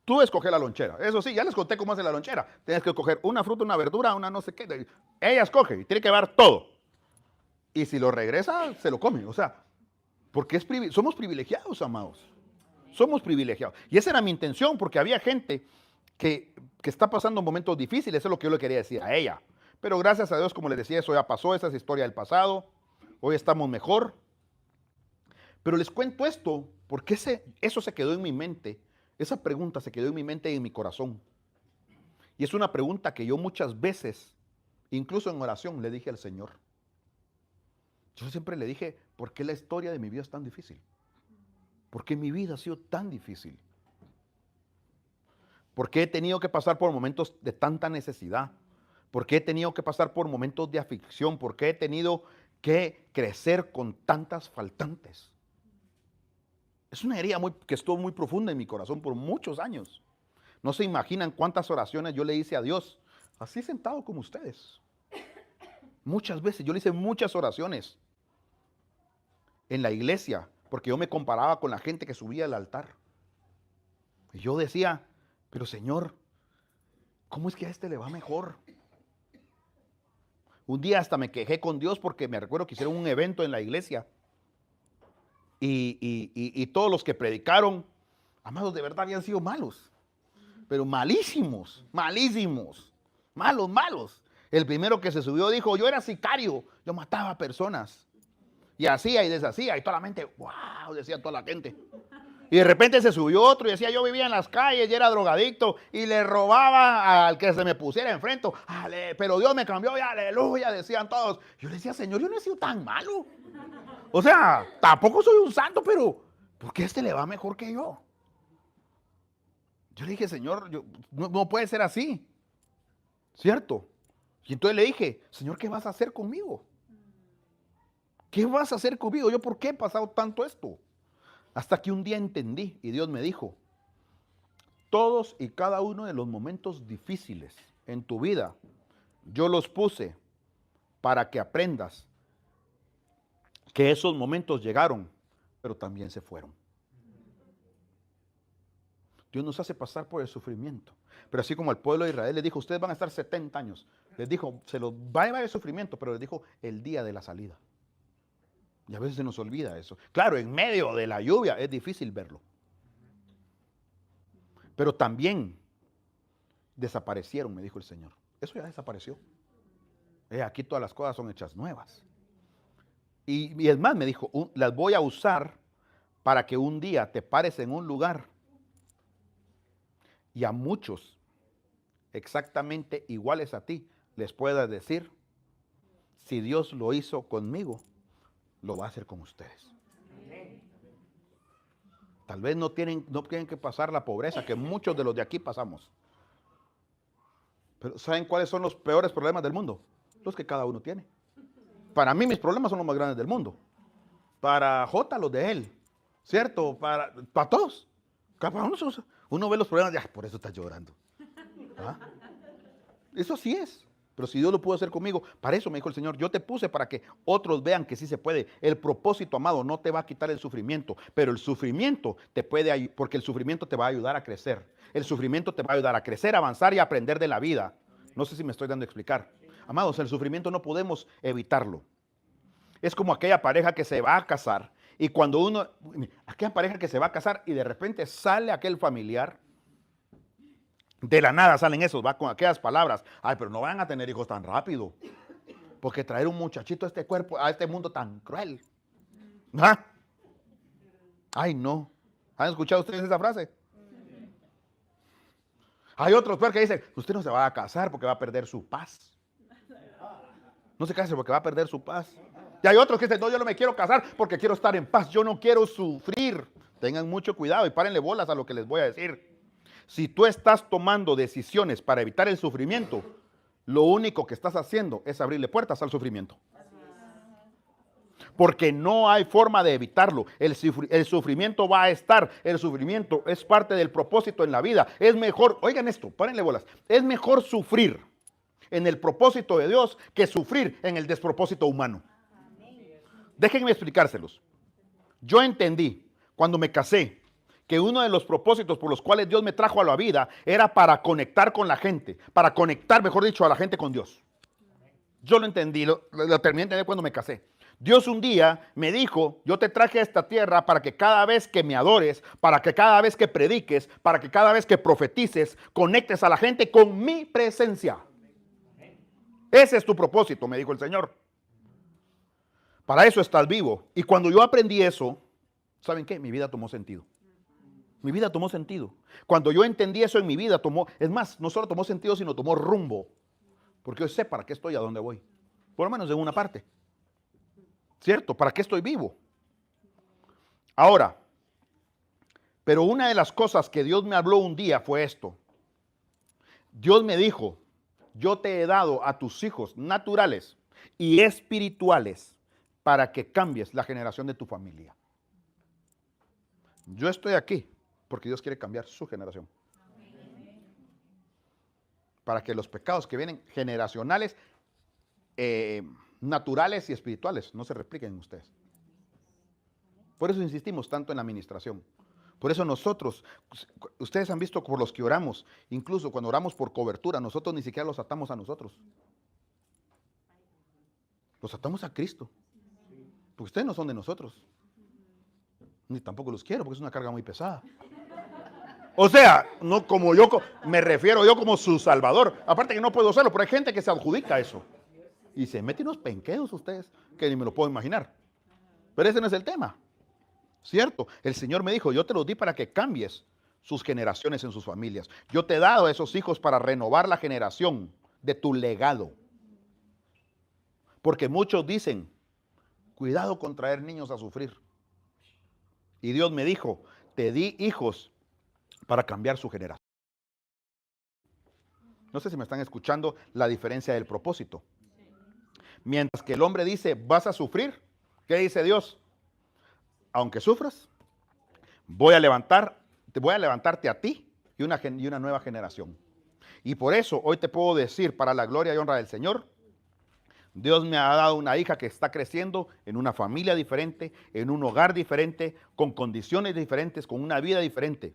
Tú escoges la lonchera. Eso sí, ya les conté cómo hace la lonchera. Tienes que escoger una fruta, una verdura, una no sé qué. Ella escoge y tiene que llevar todo. Y si lo regresa, se lo come. O sea, porque somos privilegiados, amados. Somos privilegiados. Y esa era mi intención, porque había gente que está pasando momentos difíciles. Eso es lo que yo le quería decir a ella. Pero gracias a Dios, como les decía, eso ya pasó. Esa es historia del pasado. Hoy estamos mejor. Pero les cuento esto porque eso se quedó en mi mente. Esa pregunta se quedó en mi mente y en mi corazón. Y es una pregunta que yo muchas veces, incluso en oración, le dije al Señor. Yo siempre le dije, ¿por qué la historia de mi vida es tan difícil? ¿Por qué mi vida ha sido tan difícil? ¿Por qué he tenido que pasar por momentos de tanta necesidad? ¿Por qué he tenido que pasar por momentos de aflicción? ¿Por qué he tenido que crecer con tantas faltantes? Es una herida que estuvo muy profunda en mi corazón por muchos años. No se imaginan cuántas oraciones yo le hice a Dios, así sentado como ustedes. Muchas veces, yo le hice muchas oraciones en la iglesia, porque yo me comparaba con la gente que subía al altar. Y yo decía, pero Señor, ¿cómo es que a este le va mejor? Un día hasta me quejé con Dios porque me recuerdo que hicieron un evento en la iglesia. Y todos los que predicaron, amados, de verdad habían sido malos. Pero malísimos, malísimos, malos. El primero que se subió dijo, yo era sicario, yo mataba personas. Y hacía y deshacía, y toda la mente, wow, decía toda la gente. Y de repente se subió otro y decía, yo vivía en las calles y era drogadicto y le robaba al que se me pusiera enfrente. Pero Dios me cambió y aleluya, decían todos. Yo le decía, Señor, yo no he sido tan malo. O sea, tampoco soy un santo, pero ¿por qué este le va mejor que yo? Yo le dije, Señor, no puede ser así. ¿Cierto? Y entonces le dije, Señor, ¿qué vas a hacer conmigo? ¿Qué vas a hacer conmigo? ¿Yo por qué he pasado tanto esto? Hasta que un día entendí y Dios me dijo, todos y cada uno de los momentos difíciles en tu vida, yo los puse para que aprendas que esos momentos llegaron, pero también se fueron. Dios nos hace pasar por el sufrimiento. Pero así como al pueblo de Israel les dijo, ustedes van a estar 70 años. Les dijo, se los va a llevar el sufrimiento, pero les dijo el día de la salida. Y a veces se nos olvida eso. Claro, en medio de la lluvia es difícil verlo. Pero también desaparecieron, me dijo el Señor. Eso ya desapareció. Aquí todas las cosas son hechas nuevas. Y es más, me dijo, las voy a usar para que un día te pares en un lugar y a muchos exactamente iguales a ti les puedas decir, si Dios lo hizo conmigo, lo va a hacer con ustedes. Tal vez no tienen que pasar la pobreza que muchos de los de aquí pasamos. Pero ¿saben cuáles son los peores problemas del mundo? Los que cada uno tiene. Para mí mis problemas son los más grandes del mundo. Para J los de él. ¿Cierto? Para todos. Uno ve los problemas y por eso está llorando. ¿Ah? Eso sí es. Pero si Dios lo pudo hacer conmigo, para eso me dijo el Señor, yo te puse para que otros vean que sí se puede. El propósito, amado, no te va a quitar el sufrimiento, pero el sufrimiento te puede ayudar, porque el sufrimiento te va a ayudar a crecer. El sufrimiento te va a ayudar a crecer, avanzar y aprender de la vida. No sé si me estoy dando a explicar. Amados, el sufrimiento no podemos evitarlo. Es como aquella pareja que se va a casar y cuando aquella pareja que se va a casar y de repente sale aquel familiar. De la nada salen esos, va con aquellas palabras. Ay, pero no van a tener hijos tan rápido. Porque traer un muchachito a este cuerpo, a este mundo tan cruel. ¿Ah? Ay, no. ¿Han escuchado ustedes esa frase? Hay otros que dicen, usted no se va a casar porque va a perder su paz. No se case porque va a perder su paz. Y hay otros que dicen, no, yo no me quiero casar porque quiero estar en paz. Yo no quiero sufrir. Tengan mucho cuidado y párenle bolas a lo que les voy a decir. Si tú estás tomando decisiones para evitar el sufrimiento, lo único que estás haciendo es abrirle puertas al sufrimiento. Porque no hay forma de evitarlo. El sufrimiento va a estar. El sufrimiento es parte del propósito en la vida. Es mejor, oigan esto, párenle bolas. Es mejor sufrir en el propósito de Dios que sufrir en el despropósito humano. Déjenme explicárselos. Yo entendí cuando me casé que uno de los propósitos por los cuales Dios me trajo a la vida era para conectar con la gente, para conectar, mejor dicho, a la gente con Dios. Yo lo entendí, lo terminé de entender cuando me casé. Dios un día me dijo, yo te traje a esta tierra para que cada vez que me adores, para que cada vez que prediques, para que cada vez que profetices, conectes a la gente con mi presencia. Ese es tu propósito, me dijo el Señor. Para eso estás vivo. Y cuando yo aprendí eso, ¿saben qué? Mi vida tomó sentido. Mi vida tomó sentido. Cuando yo entendí eso en mi vida, es más, no solo tomó sentido, sino tomó rumbo. Porque yo sé para qué estoy, a dónde voy. Por lo menos en una parte. ¿Cierto? ¿Para qué estoy vivo? Ahora, pero una de las cosas que Dios me habló un día fue esto. Dios me dijo, yo te he dado a tus hijos naturales y espirituales para que cambies la generación de tu familia. Yo estoy aquí porque Dios quiere cambiar su generación. Para que los pecados que vienen generacionales, naturales y espirituales, no se repliquen en ustedes. Por eso insistimos tanto en la administración. Por eso nosotros, ustedes han visto por los que oramos, incluso cuando oramos por cobertura, nosotros ni siquiera los atamos a nosotros. Los atamos a Cristo. Porque ustedes no son de nosotros. Ni tampoco los quiero porque es una carga muy pesada. O sea, no como yo, me refiero yo como su salvador. Aparte que no puedo hacerlo, pero hay gente que se adjudica eso. Y se meten unos penquedos ustedes, que ni me lo puedo imaginar. Pero ese no es el tema. ¿Cierto? El Señor me dijo, yo te los di para que cambies sus generaciones en sus familias. Yo te he dado a esos hijos para renovar la generación de tu legado. Porque muchos dicen, cuidado con traer niños a sufrir. Y Dios me dijo, te di hijos para cambiar su generación. No sé si me están escuchando la diferencia del propósito. Mientras que el hombre dice, vas a sufrir, ¿qué dice Dios? Aunque sufras, voy a levantarte a ti y una nueva generación. Y por eso hoy te puedo decir, para la gloria y honra del Señor, Dios me ha dado una hija que está creciendo en una familia diferente, en un hogar diferente, con condiciones diferentes, con una vida diferente.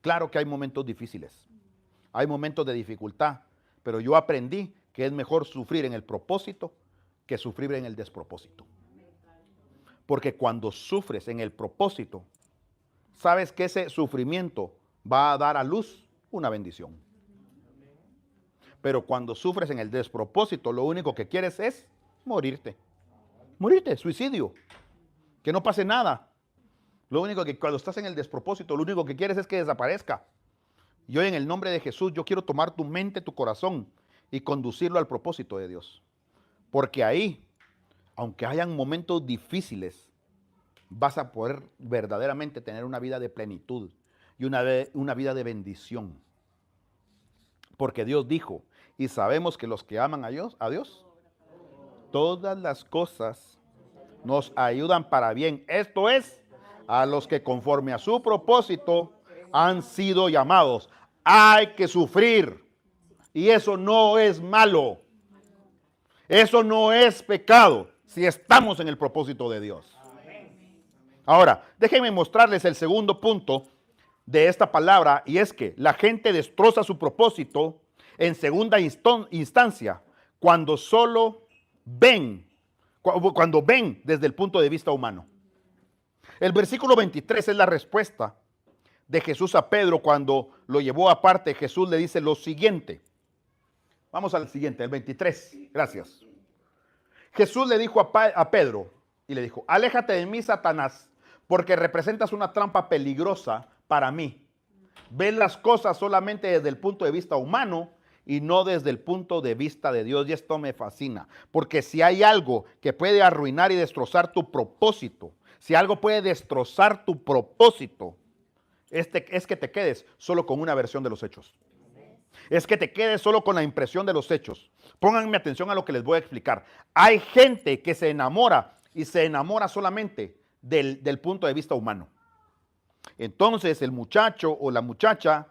Claro que hay momentos difíciles, hay momentos de dificultad, pero yo aprendí que es mejor sufrir en el propósito que sufrir en el despropósito. Porque cuando sufres en el propósito, sabes que ese sufrimiento va a dar a luz una bendición. Pero cuando sufres en el despropósito, lo único que quieres es morirte. Morirte, suicidio. Que no pase nada. Lo único que cuando estás en el despropósito, lo único que quieres es que desaparezca. Y hoy en el nombre de Jesús, yo quiero tomar tu mente, tu corazón y conducirlo al propósito de Dios. Porque ahí, aunque hayan momentos difíciles, vas a poder verdaderamente tener una vida de plenitud y una vida de bendición. Porque Dios dijo, y sabemos que los que aman a Dios, todas las cosas nos ayudan para bien. Esto es, a los que conforme a su propósito han sido llamados. Hay que sufrir. Y eso no es malo. Eso no es pecado si estamos en el propósito de Dios. Ahora, déjenme mostrarles el segundo punto de esta palabra, y es que la gente destroza su propósito en segunda instancia cuando solo ven, cuando ven desde el punto de vista humano. El versículo 23 es la respuesta de Jesús a Pedro cuando lo llevó aparte. Jesús le dice lo siguiente. Vamos al siguiente, el 23. Gracias. Jesús le dijo a Pedro y le dijo, aléjate de mí, Satanás, porque representas una trampa peligrosa para mí. Ves las cosas solamente desde el punto de vista humano y no desde el punto de vista de Dios. Y esto me fascina, porque si hay algo que puede arruinar y destrozar tu propósito, si algo puede destrozar tu propósito, es que te quedes solo con una versión de los hechos. Es que te quedes solo con la impresión de los hechos. Pónganme atención a lo que les voy a explicar. Hay gente que se enamora y se enamora solamente del punto de vista humano. Entonces el muchacho o la muchacha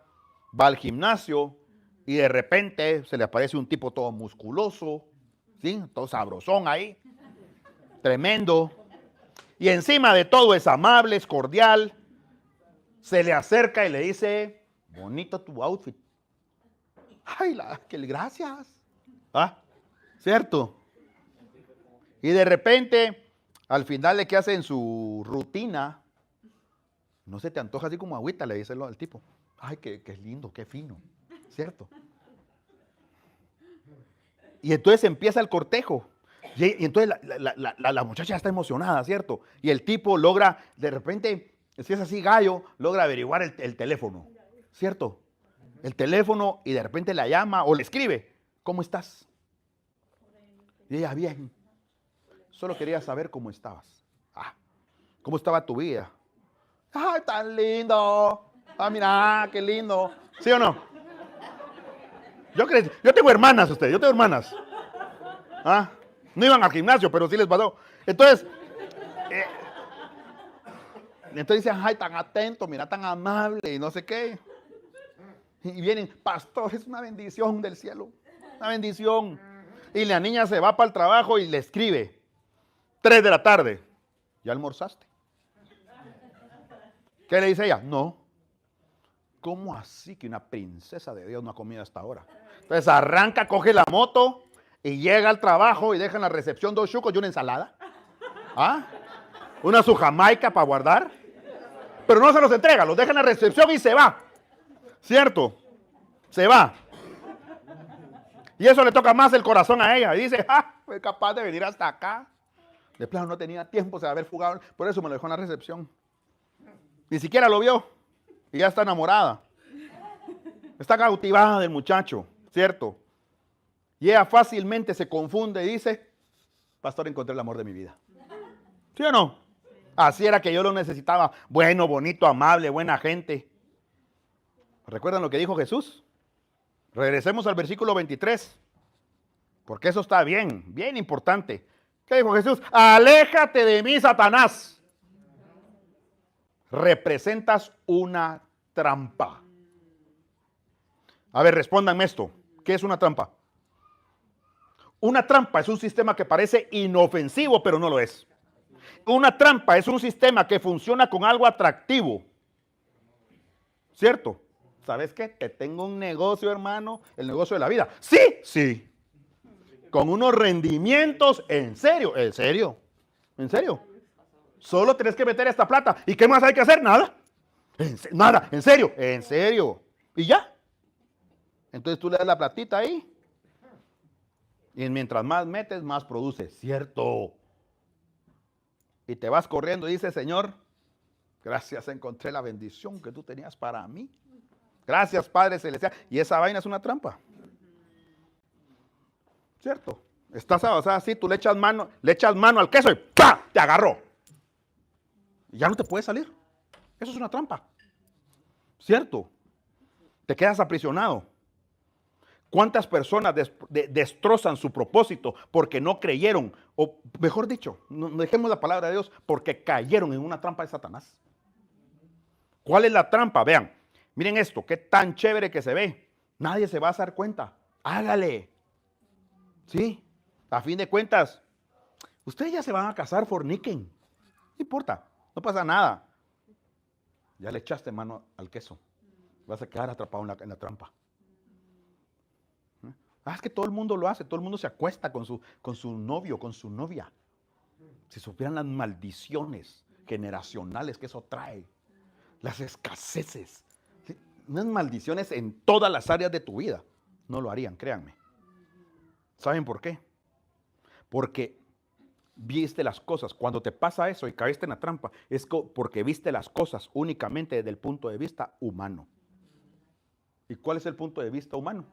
va al gimnasio y de repente se le aparece un tipo todo musculoso, ¿sí? Todo sabrosón ahí, tremendo. Y encima de todo es amable, es cordial. Se le acerca y le dice, bonito tu outfit. Ay, gracias. ¿Ah? ¿Cierto? Y de repente, al final de que hace en su rutina, no se te antoja así como agüita, le dice al tipo. Ay, qué lindo, qué fino. ¿Cierto? Y entonces empieza el cortejo. Y entonces la muchacha ya está emocionada, ¿cierto? Y el tipo logra, de repente, si es así gallo, logra averiguar el teléfono, ¿cierto? El teléfono y de repente la llama o le escribe, ¿cómo estás? Y ella, bien. Solo quería saber cómo estabas. Ah, ¿cómo estaba tu vida? ¡Ay, tan lindo! Ah, mira, qué lindo. ¿Sí o no? Yo tengo hermanas, yo tengo hermanas. ¿Ah? No iban al gimnasio, pero sí les pasó. Entonces dicen, ay, tan atento, mira, tan amable y no sé qué. Y vienen, pastor, es una bendición del cielo. Una bendición. Y la niña se va para el trabajo y le escribe, 3 de la tarde, ¿ya almorzaste? ¿Qué le dice ella? No. ¿Cómo así que una princesa de Dios no ha comido hasta ahora? Entonces arranca, coge la moto y llega al trabajo y deja en la recepción 2 chucos y una ensalada. ¿Ah? Una su jamaica para guardar. Pero no se los entrega, los deja en la recepción y se va. ¿Cierto? Se va. Y eso le toca más el corazón a ella. Y dice, fue capaz de venir hasta acá. De plano no tenía tiempo de haber fugado. Por eso me lo dejó en la recepción. Ni siquiera lo vio. Y ya está enamorada. Está cautivada del muchacho. ¿Cierto? Y ella fácilmente se confunde y dice, pastor, encontré el amor de mi vida. ¿Sí o no? Así era que yo lo necesitaba. Bueno, bonito, amable, buena gente. ¿Recuerdan lo que dijo Jesús? Regresemos al versículo 23. Porque eso está bien, bien importante. ¿Qué dijo Jesús? Aléjate de mí, Satanás. Representas una trampa. A ver, respóndanme esto. ¿Qué es una trampa? Una trampa es un sistema que parece inofensivo, pero no lo es. Una trampa es un sistema que funciona con algo atractivo. ¿Cierto? ¿Sabes qué? Te tengo un negocio, hermano, el negocio de la vida. Sí, sí. Con unos rendimientos, en serio, en serio, en serio. Solo tenés que meter esta plata. ¿Y qué más hay que hacer? Nada. Nada, en serio, en serio. Y ya. Entonces tú le das la platita ahí. Y mientras más metes, más produces. Cierto. Y te vas corriendo y dices, Señor, gracias, encontré la bendición que tú tenías para mí. Gracias, Padre Celestial. Y esa vaina es una trampa. ¿Cierto? Estás avanzada así, tú le echas mano al queso y ¡pah! Te agarró. Y ya no te puedes salir. Eso es una trampa. ¿Cierto? Te quedas aprisionado. ¿Cuántas personas destrozan su propósito porque no creyeron? O mejor dicho, no dejemos la palabra de Dios, porque cayeron en una trampa de Satanás. ¿Cuál es la trampa? Vean, miren esto, qué tan chévere que se ve. Nadie se va a dar cuenta. Hágale. Sí, a fin de cuentas, ustedes ya se van a casar, forniquen. No importa, no pasa nada. Ya le echaste mano al queso. Vas a quedar atrapado en la trampa. Es que todo el mundo lo hace, todo el mundo se acuesta con su novio, con su novia. Si supieran las maldiciones generacionales que eso trae, las escaseces, ¿sí? Unas maldiciones en todas las áreas de tu vida, no lo harían, créanme. ¿Saben por qué? Porque viste las cosas. Cuando te pasa eso y caíste en la trampa, es porque viste las cosas únicamente desde el punto de vista humano. ¿Y cuál es el punto de vista humano?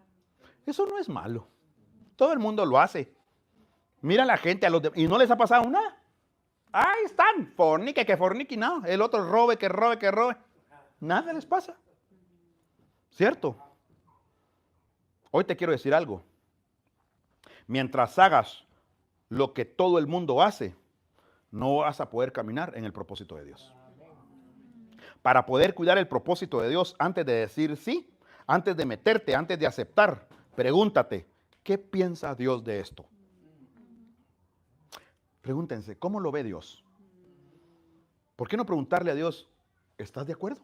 Eso no es malo. Todo el mundo lo hace. Mira a la gente y no les ha pasado nada. Ahí están, fornique, que fornique, no. El otro robe, que robe, que robe. Nada les pasa. ¿Cierto? Hoy te quiero decir algo. Mientras hagas lo que todo el mundo hace, no vas a poder caminar en el propósito de Dios. Para poder cuidar el propósito de Dios, antes de decir sí, antes de meterte, antes de aceptar, pregúntate, ¿qué piensa Dios de esto? Pregúntense, ¿cómo lo ve Dios? ¿Por qué no preguntarle a Dios, ¿estás de acuerdo?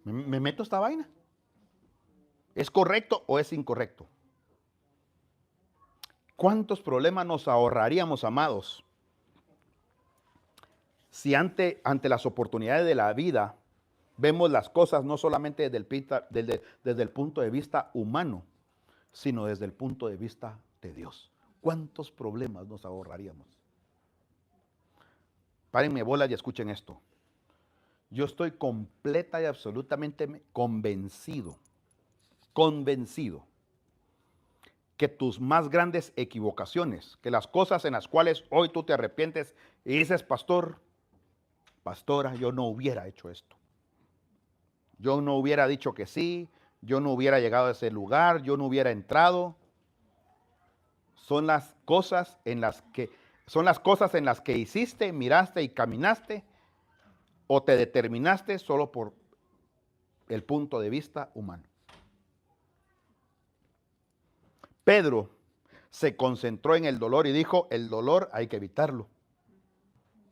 ¿Me meto a esta vaina? ¿Es correcto o es incorrecto? ¿Cuántos problemas nos ahorraríamos, amados, si ante las oportunidades de la vida vemos las cosas no solamente desde el punto de vista humano, sino desde el punto de vista de Dios? ¿Cuántos problemas nos ahorraríamos? Párenme bolas y escuchen esto. Yo estoy completa y absolutamente convencido que tus más grandes equivocaciones, que las cosas en las cuales hoy tú te arrepientes y dices, pastora, yo no hubiera hecho esto. Yo no hubiera dicho que sí, yo no hubiera llegado a ese lugar, yo no hubiera entrado. Son las cosas en las que hiciste, miraste y caminaste o te determinaste solo por el punto de vista humano. Pedro se concentró en el dolor y dijo, el dolor hay que evitarlo.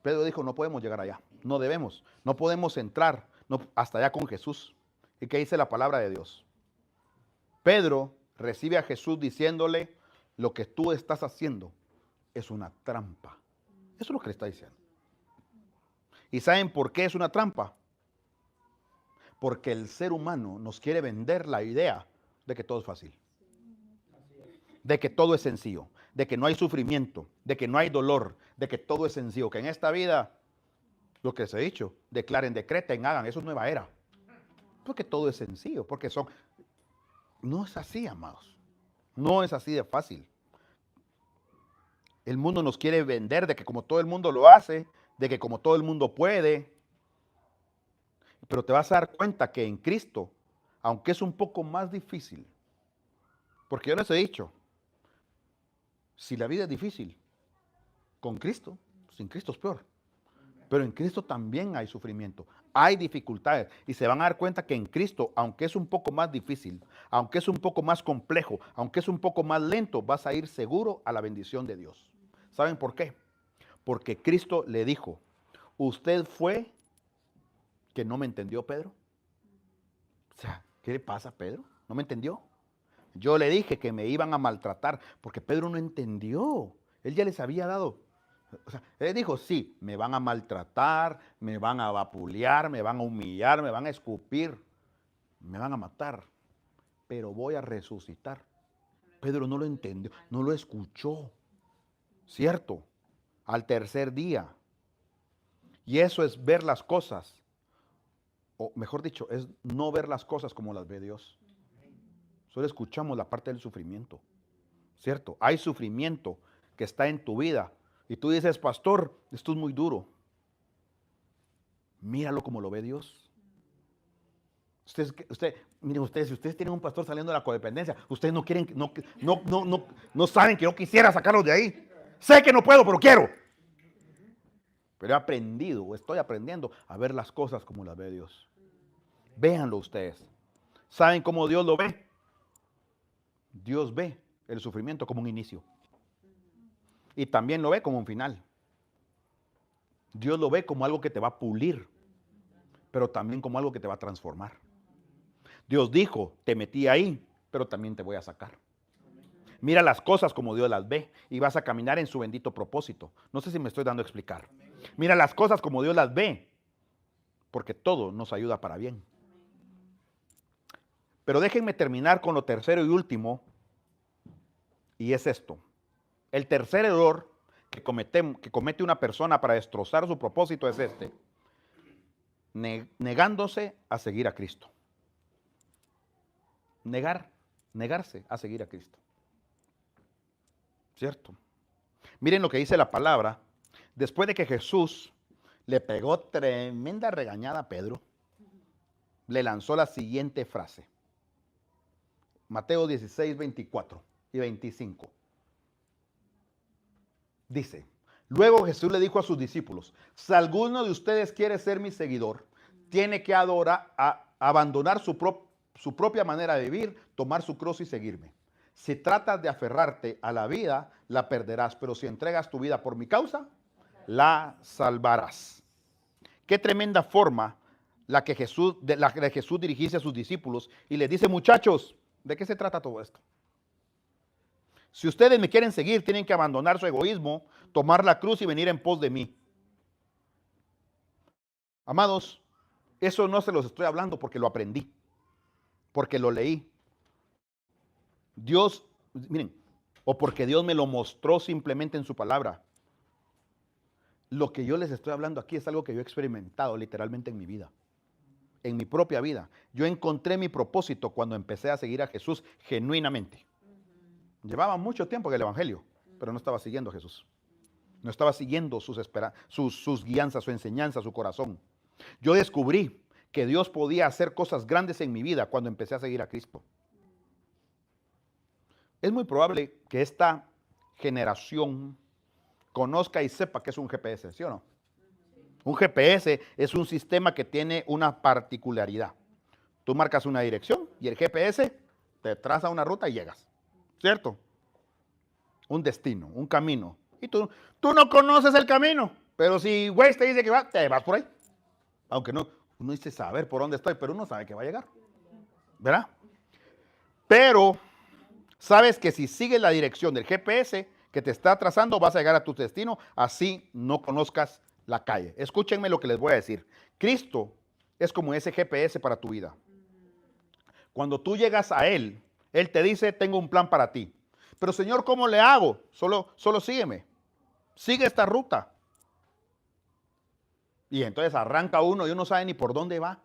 Pedro dijo, no podemos llegar allá, no debemos, no podemos entrar hasta allá con Jesús. ¿Y qué dice la palabra de Dios? Pedro recibe a Jesús diciéndole, lo que tú estás haciendo es una trampa. Eso es lo que le está diciendo. ¿Y saben por qué es una trampa? Porque el ser humano nos quiere vender la idea de que todo es fácil, de que todo es sencillo, de que no hay sufrimiento, de que no hay dolor, de que todo es sencillo, que en esta vida, lo que les he dicho, declaren, decreten, hagan, eso es nueva era. Porque todo es sencillo, porque no es así, amados. No es así de fácil. El mundo nos quiere vender de que como todo el mundo lo hace, de que como todo el mundo puede. Pero te vas a dar cuenta que en Cristo, aunque es un poco más difícil, porque yo les he dicho, si la vida es difícil, con Cristo, sin Cristo es peor. Pero en Cristo también hay sufrimiento, hay dificultades. Y se van a dar cuenta que en Cristo, aunque es un poco más difícil, aunque es un poco más complejo, aunque es un poco más lento, vas a ir seguro a la bendición de Dios. ¿Saben por qué? Porque Cristo le dijo, usted fue que no me entendió, Pedro. O sea, ¿qué le pasa, Pedro? ¿No me entendió? Yo le dije que me iban a maltratar porque Pedro no entendió. Él ya les había dado. O sea, él dijo, sí, me van a maltratar, me van a vapulear, me van a humillar, me van a escupir, me van a matar, pero voy a resucitar. Pedro no lo entendió, no lo escuchó, ¿cierto? Al tercer día. Y eso es ver las cosas, o mejor dicho, es no ver las cosas como las ve Dios. Solo escuchamos la parte del sufrimiento, ¿cierto? Hay sufrimiento que está en tu vida. Y tú dices, pastor, esto es muy duro. Míralo como lo ve Dios. Miren ustedes, si ustedes tienen un pastor saliendo de la codependencia, ustedes no quieren, no saben que yo quisiera sacarlos de ahí. Sé que no puedo, pero quiero. Pero he aprendido, o estoy aprendiendo a ver las cosas como las ve Dios. Véanlo ustedes. ¿Saben cómo Dios lo ve? Dios ve el sufrimiento como un inicio. Y también lo ve como un final. Dios lo ve como algo que te va a pulir, pero también como algo que te va a transformar. Dios dijo, te metí ahí, pero también te voy a sacar. Mira las cosas como Dios las ve y vas a caminar en su bendito propósito. No sé si me estoy dando a explicar. Mira las cosas como Dios las ve, porque todo nos ayuda para bien. Pero déjenme terminar con lo tercero y último, y es esto. El tercer error que comete una persona para destrozar su propósito es este: negándose a seguir a Cristo. Negarse a seguir a Cristo. ¿Cierto? Miren lo que dice la palabra. Después de que Jesús le pegó tremenda regañada a Pedro, le lanzó la siguiente frase. Mateo 16, 24 y 25. Dice, luego Jesús le dijo a sus discípulos, si alguno de ustedes quiere ser mi seguidor, tiene que abandonar su propia manera de vivir, tomar su cruz y seguirme. Si tratas de aferrarte a la vida, la perderás, pero si entregas tu vida por mi causa, la salvarás. Qué tremenda forma la que Jesús dirigirse a sus discípulos y les dice, muchachos, ¿de qué se trata todo esto? Si ustedes me quieren seguir, tienen que abandonar su egoísmo, tomar la cruz y venir en pos de mí. Amados, eso no se los estoy hablando porque lo aprendí, porque lo leí. Dios, miren, o porque Dios me lo mostró simplemente en su palabra. Lo que yo les estoy hablando aquí es algo que yo he experimentado literalmente en mi vida, en mi propia vida. Yo encontré mi propósito cuando empecé a seguir a Jesús genuinamente. Llevaba mucho tiempo en el Evangelio, pero no estaba siguiendo a Jesús. No estaba siguiendo sus guianzas, su enseñanza, su corazón. Yo descubrí que Dios podía hacer cosas grandes en mi vida cuando empecé a seguir a Cristo. Es muy probable que esta generación conozca y sepa que es un GPS, ¿sí o no? Un GPS es un sistema que tiene una particularidad. Tú marcas una dirección y el GPS te traza una ruta y llegas, ¿cierto? Un destino, un camino. Y tú no conoces el camino, pero si Waze te dice que va, te vas por ahí. Aunque no, uno dice saber por dónde estoy, pero uno sabe que va a llegar, ¿verdad? Pero sabes que si sigues la dirección del GPS que te está trazando, vas a llegar a tu destino, así no conozcas la calle. Escúchenme lo que les voy a decir. Cristo es como ese GPS para tu vida. Cuando tú llegas a Él, Él te dice, tengo un plan para ti. Pero Señor, ¿cómo le hago? Solo sígueme. Sigue esta ruta. Y entonces arranca uno y uno no sabe ni por dónde va.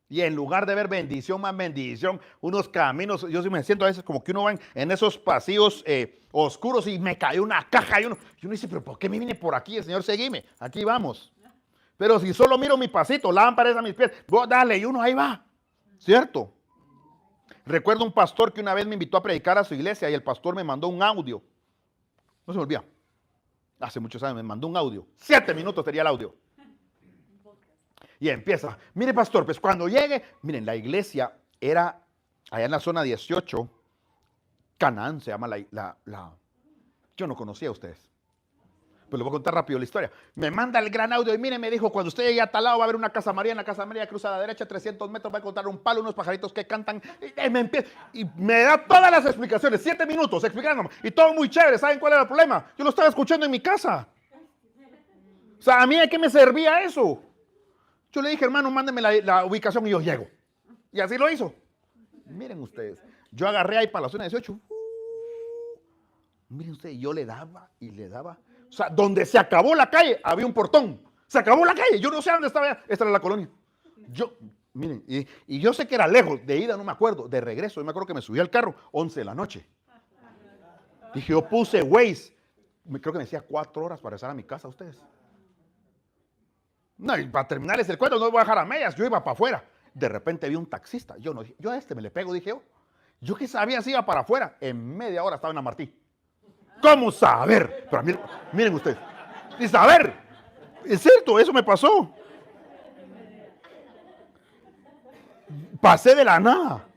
Y en lugar de ver bendición más bendición, unos caminos, yo sí me siento a veces como que uno va en esos pasillos oscuros y me cayó una caja y uno dice, pero ¿por qué me vine por aquí? El Señor, seguime, aquí vamos. Pero si solo miro mi pasito, lámparas a mis pies, dale, y uno ahí va, ¿cierto? Recuerdo un pastor que una vez me invitó a predicar a su iglesia y el pastor me mandó un audio. No se me olvida. Hace muchos años me mandó un audio. 7 minutos tenía el audio. Y empieza. Mire, pastor, pues cuando llegue, miren, la iglesia era allá en la zona 18, Canaán se llama yo no conocía a ustedes. Pues les voy a contar rápido la historia. Me manda el gran audio y mire, me dijo, cuando usted llegue a tal lado va a haber una casa María. En la casa María cruza a la derecha 300 metros, va a encontrar un palo, unos pajaritos que cantan. Y me da todas las explicaciones, 7 minutos explicándome. Y todo muy chévere. ¿Saben cuál era el problema? Yo lo estaba escuchando en mi casa. O sea, ¿a mí de qué me servía eso? Yo le dije, hermano, mándeme la ubicación y yo llego. Y así lo hizo. Miren ustedes, yo agarré ahí para la zona 18. Miren ustedes, yo le daba y le daba. O sea, donde se acabó la calle, había un portón. Se acabó la calle, yo no sé dónde estaba. Esta era la colonia. Miren, y yo sé que era lejos, de ida no me acuerdo, de regreso, yo me acuerdo que me subí al carro, 11 de la noche. Dije, yo puse Waze, creo que me decía 4 horas para regresar a mi casa, ustedes. No, y para terminarles el cuento, no voy a dejar a medias, yo iba para afuera. De repente vi un taxista, yo a este me le pego, dije yo. Yo que sabía si iba para afuera, en media hora estaba en la Martí. ¿Cómo saber? Pero miren ustedes, y saber, es cierto, eso me pasó. Pasé de la nada.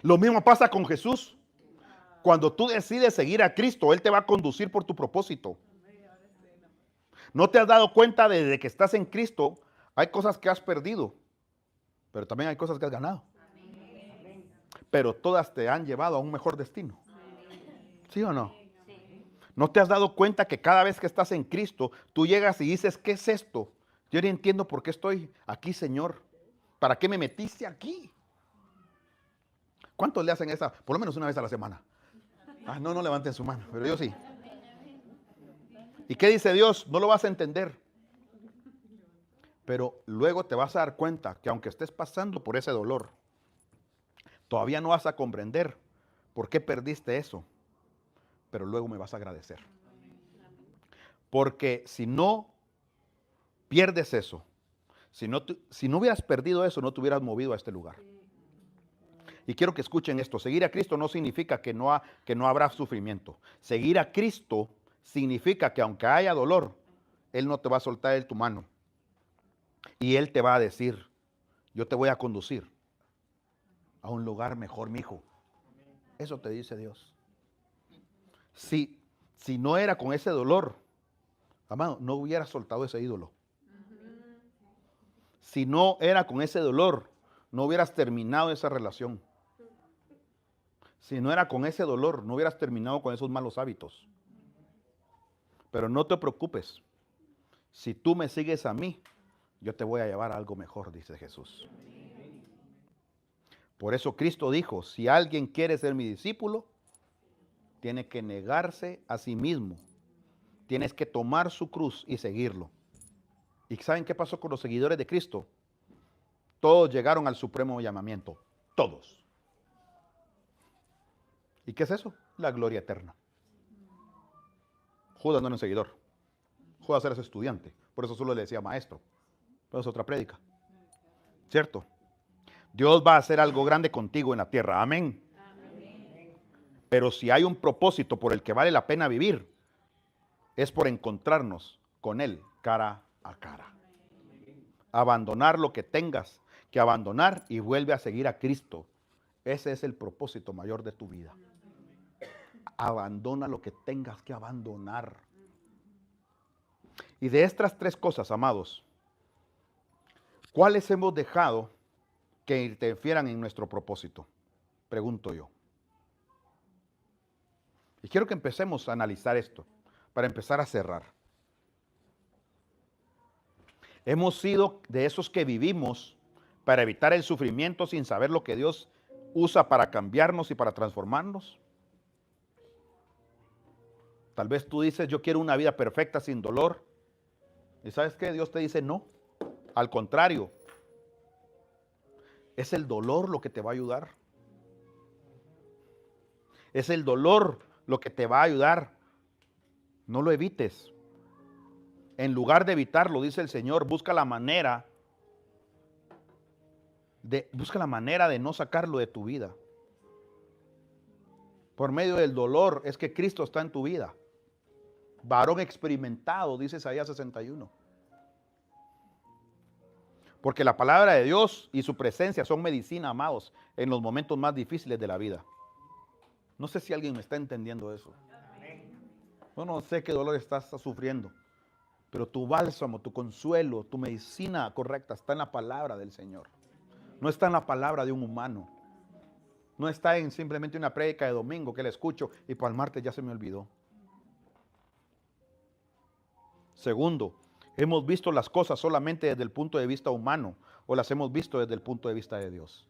Lo mismo pasa con Jesús. Cuando tú decides seguir a Cristo, Él te va a conducir por tu propósito. ¿No te has dado cuenta desde que estás en Cristo? Hay cosas que has perdido, pero también hay cosas que has ganado. Pero todas te han llevado a un mejor destino. ¿Sí o no? ¿No te has dado cuenta que cada vez que estás en Cristo, tú llegas y dices, ¿qué es esto? Yo no entiendo por qué estoy aquí, Señor. ¿Para qué me metiste aquí? ¿Cuántos le hacen esa? Por lo menos una vez a la semana. No levanten su mano, pero yo sí. ¿Y qué dice Dios? No lo vas a entender. Pero luego te vas a dar cuenta que aunque estés pasando por ese dolor, todavía no vas a comprender por qué perdiste eso. Pero luego me vas a agradecer. Porque si no pierdes eso, si no hubieras perdido eso, no te hubieras movido a este lugar. Y quiero que escuchen esto. Seguir a Cristo no significa que no habrá sufrimiento. Seguir a Cristo significa que aunque haya dolor, Él no te va a soltar de tu mano. Y Él te va a decir, yo te voy a conducir a un lugar mejor, mi hijo. Eso te dice Dios. Si no era con ese dolor, amado, no hubiera soltado ese ídolo. Si no era con ese dolor, no hubieras terminado esa relación. Si no era con ese dolor, no hubieras terminado con esos malos hábitos. Pero no te preocupes. Si tú me sigues a mí, yo te voy a llevar a algo mejor, dice Jesús. Por eso Cristo dijo, si alguien quiere ser mi discípulo, tiene que negarse a sí mismo. Tienes que tomar su cruz y seguirlo. ¿Y saben qué pasó con los seguidores de Cristo? Todos llegaron al supremo llamamiento. Todos. ¿Y qué es eso? La gloria eterna. Judas no era un seguidor. Judas era su estudiante. Por eso solo le decía maestro. Pero es otra prédica. ¿Cierto? Dios va a hacer algo grande contigo en la tierra. Amén. Pero si hay un propósito por el que vale la pena vivir, es por encontrarnos con Él cara a cara. Abandonar lo que tengas que abandonar y vuelve a seguir a Cristo. Ese es el propósito mayor de tu vida. Abandona lo que tengas que abandonar. Y de estas 3 cosas, amados, ¿cuáles hemos dejado que interfieran en nuestro propósito? Pregunto yo. Y quiero que empecemos a analizar esto, para empezar a cerrar. Hemos sido de esos que vivimos para evitar el sufrimiento sin saber lo que Dios usa para cambiarnos y para transformarnos. Tal vez tú dices, yo quiero una vida perfecta sin dolor. ¿Y sabes qué? Dios te dice, no. Al contrario. Es el dolor lo que te va a ayudar. Es el dolor lo que te va a ayudar. No lo evites. En lugar de evitarlo, dice el Señor, busca la manera de no sacarlo de tu vida. Por medio del dolor es que Cristo está en tu vida. Varón experimentado, dice Isaías 61. Porque la palabra de Dios y su presencia son medicina, amados, en los momentos más difíciles de la vida. No sé si alguien me está entendiendo eso. Yo no sé qué dolor estás sufriendo, pero tu bálsamo, tu consuelo, tu medicina correcta está en la palabra del Señor. No está en la palabra de un humano. No está en simplemente una prédica de domingo que la escucho y para el martes ya se me olvidó. Segundo, hemos visto las cosas solamente desde el punto de vista humano o las hemos visto desde el punto de vista de Dios.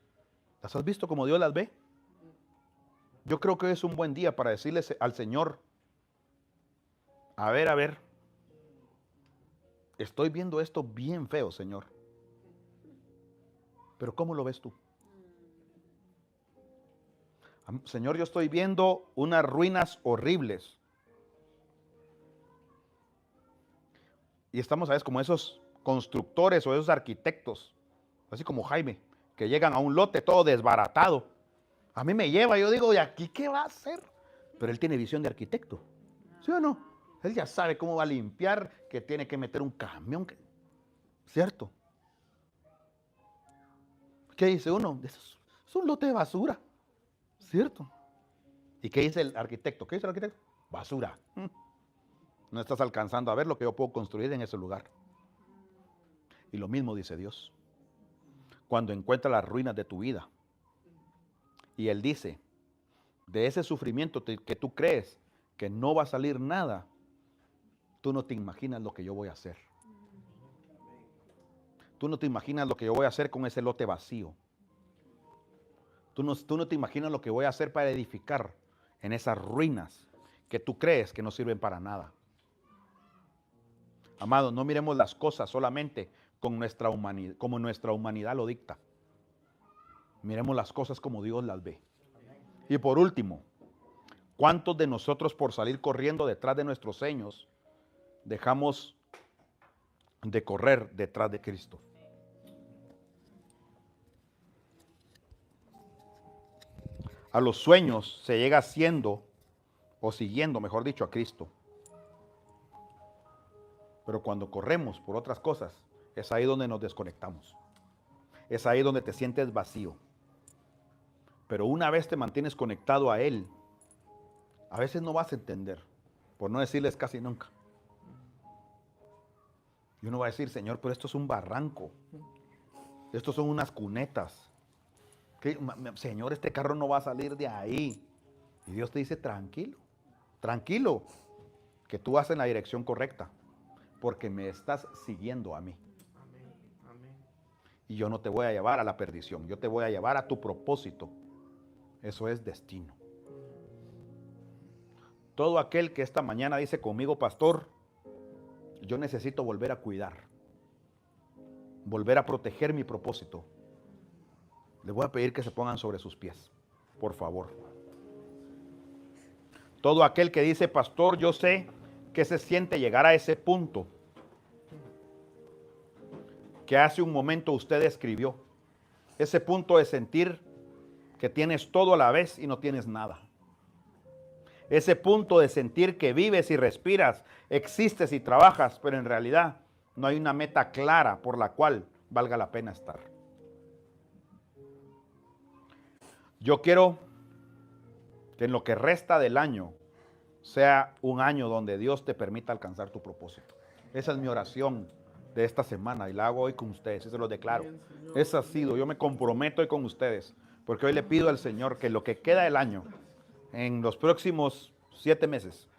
¿Las has visto como Dios las ve? Yo creo que hoy es un buen día para decirle al Señor, a ver, estoy viendo esto bien feo, Señor. Pero ¿cómo lo ves tú? Señor, yo estoy viendo unas ruinas horribles. Y estamos, ¿sabes? Como esos constructores o esos arquitectos, así como Jaime, que llegan a un lote todo desbaratado. A mí me lleva, yo digo, ¿y aquí qué va a hacer? Pero él tiene visión de arquitecto, ¿sí o no? Él ya sabe cómo va a limpiar, que tiene que meter un camión, ¿cierto? ¿Qué dice uno? Es un lote de basura, ¿cierto? ¿Y qué dice el arquitecto? ¿Qué dice el arquitecto? Basura. No estás alcanzando a ver lo que yo puedo construir en ese lugar. Y lo mismo dice Dios. Cuando encuentra las ruinas de tu vida. Y Él dice, de ese sufrimiento que tú crees que no va a salir nada, tú no te imaginas lo que yo voy a hacer. Tú no te imaginas lo que yo voy a hacer con ese lote vacío. Tú no te imaginas lo que voy a hacer para edificar en esas ruinas que tú crees que no sirven para nada. Amados, no miremos las cosas solamente con nuestra humanidad, como nuestra humanidad lo dicta. Miremos las cosas como Dios las ve. Y por último, ¿cuántos de nosotros por salir corriendo detrás de nuestros sueños dejamos de correr detrás de Cristo? A los sueños se llega siendo o siguiendo, mejor dicho, a Cristo. Pero cuando corremos por otras cosas, es ahí donde nos desconectamos. Es ahí donde te sientes vacío. Pero una vez te mantienes conectado a Él, a veces no vas a entender, por no decirles casi nunca. Y uno va a decir, Señor, pero esto es un barranco. Estos son unas cunetas. Señor, este carro no va a salir de ahí. Y Dios te dice, tranquilo, tranquilo, que tú vas en la dirección correcta, porque me estás siguiendo a mí. Y yo no te voy a llevar a la perdición, yo te voy a llevar a tu propósito. Eso es destino. Todo aquel que esta mañana dice conmigo, pastor, yo necesito volver a cuidar, volver a proteger mi propósito. Les voy a pedir que se pongan sobre sus pies, por favor. Todo aquel que dice, pastor, yo sé que se siente llegar a ese punto que hace un momento usted describió. Ese punto de sentir que tienes todo a la vez y no tienes nada. Ese punto de sentir que vives y respiras, existes y trabajas, pero en realidad no hay una meta clara por la cual valga la pena estar. Yo quiero que en lo que resta del año sea un año donde Dios te permita alcanzar tu propósito. Esa es mi oración de esta semana y la hago hoy con ustedes, y se lo declaro. Esa ha sido, yo me comprometo hoy con ustedes, porque hoy le pido al Señor que lo que queda del año, en los próximos 7 meses,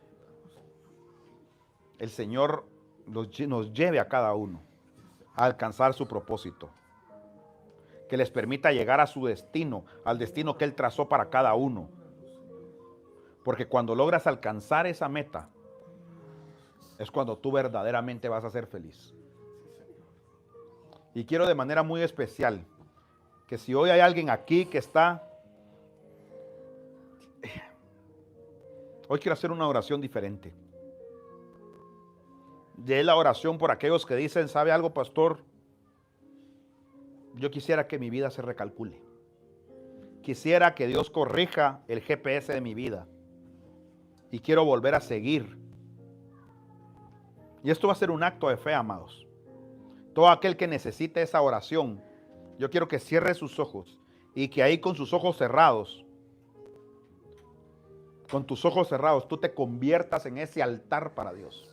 el Señor nos lleve a cada uno a alcanzar su propósito. Que les permita llegar a su destino, al destino que Él trazó para cada uno. Porque cuando logras alcanzar esa meta, es cuando tú verdaderamente vas a ser feliz. Y quiero de manera muy especial que si hoy hay alguien aquí que está... Hoy quiero hacer una oración diferente. Y es la oración por aquellos que dicen, ¿sabe algo, pastor? Yo quisiera que mi vida se recalcule. Quisiera que Dios corrija el GPS de mi vida. Y quiero volver a seguir. Y esto va a ser un acto de fe, amados. Todo aquel que necesite esa oración, yo quiero que cierre sus ojos y que ahí con sus ojos cerrados, con tus ojos cerrados, tú te conviertas en ese altar para Dios.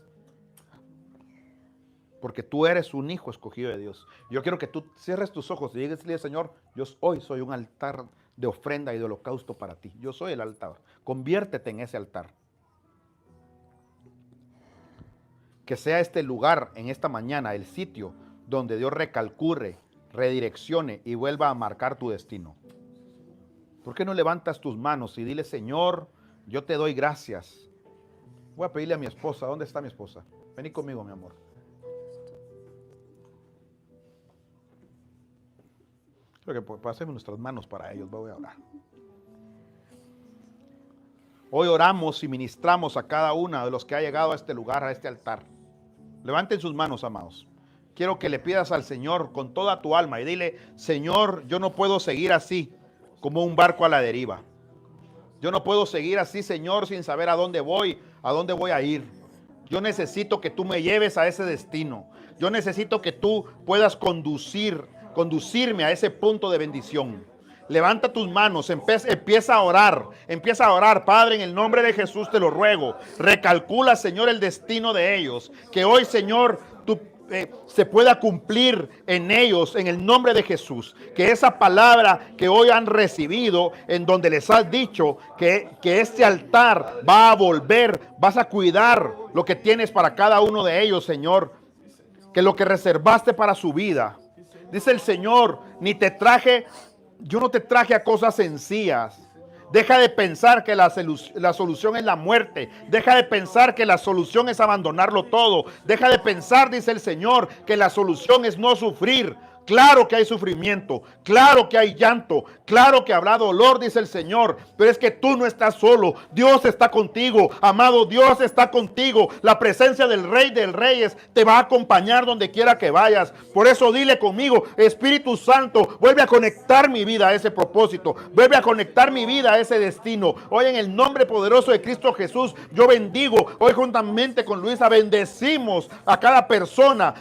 Porque tú eres un hijo escogido de Dios. Yo quiero que tú cierres tus ojos y digas, Señor, yo hoy soy un altar de ofrenda y de holocausto para ti. Yo soy el altar. Conviértete en ese altar. Que sea este lugar en esta mañana, el sitio donde Dios recalcule, redireccione y vuelva a marcar tu destino. ¿Por qué no levantas tus manos y dile, Señor, yo te doy gracias? Voy a pedirle a mi esposa. ¿Dónde está mi esposa? Vení conmigo, mi amor. Creo que pasemos nuestras manos para ellos. Voy a orar. Hoy oramos y ministramos a cada uno de los que ha llegado a este lugar, a este altar. Levanten sus manos, amados. Quiero que le pidas al Señor con toda tu alma y dile, Señor, yo no puedo seguir así como un barco a la deriva. Yo no puedo seguir así, Señor, sin saber a dónde voy a ir. Yo necesito que tú me lleves a ese destino. Yo necesito que tú puedas conducirme a ese punto de bendición. Levanta tus manos, empieza a orar, Padre, en el nombre de Jesús te lo ruego. Recalcula, Señor, el destino de ellos. Que hoy, Señor, tú se pueda cumplir en ellos, en el nombre de Jesús. Que esa palabra que hoy han recibido, en donde les has dicho que este altar va a volver, vas a cuidar lo que tienes para cada uno de ellos, Señor. Que lo que reservaste para su vida. Dice el Señor, yo no te traje a cosas sencillas. Deja de pensar que la solución es la muerte. Deja de pensar que la solución es abandonarlo todo. Deja de pensar, dice el Señor, que la solución es no sufrir. Claro que hay sufrimiento, claro que hay llanto, claro que habrá dolor, dice el Señor, pero es que tú no estás solo, Dios está contigo, amado, Dios está contigo, la presencia del Rey de Reyes te va a acompañar donde quiera que vayas. Por eso dile conmigo, Espíritu Santo, vuelve a conectar mi vida a ese propósito, vuelve a conectar mi vida a ese destino. Hoy en el nombre poderoso de Cristo Jesús, yo bendigo, hoy juntamente con Luisa bendecimos a cada persona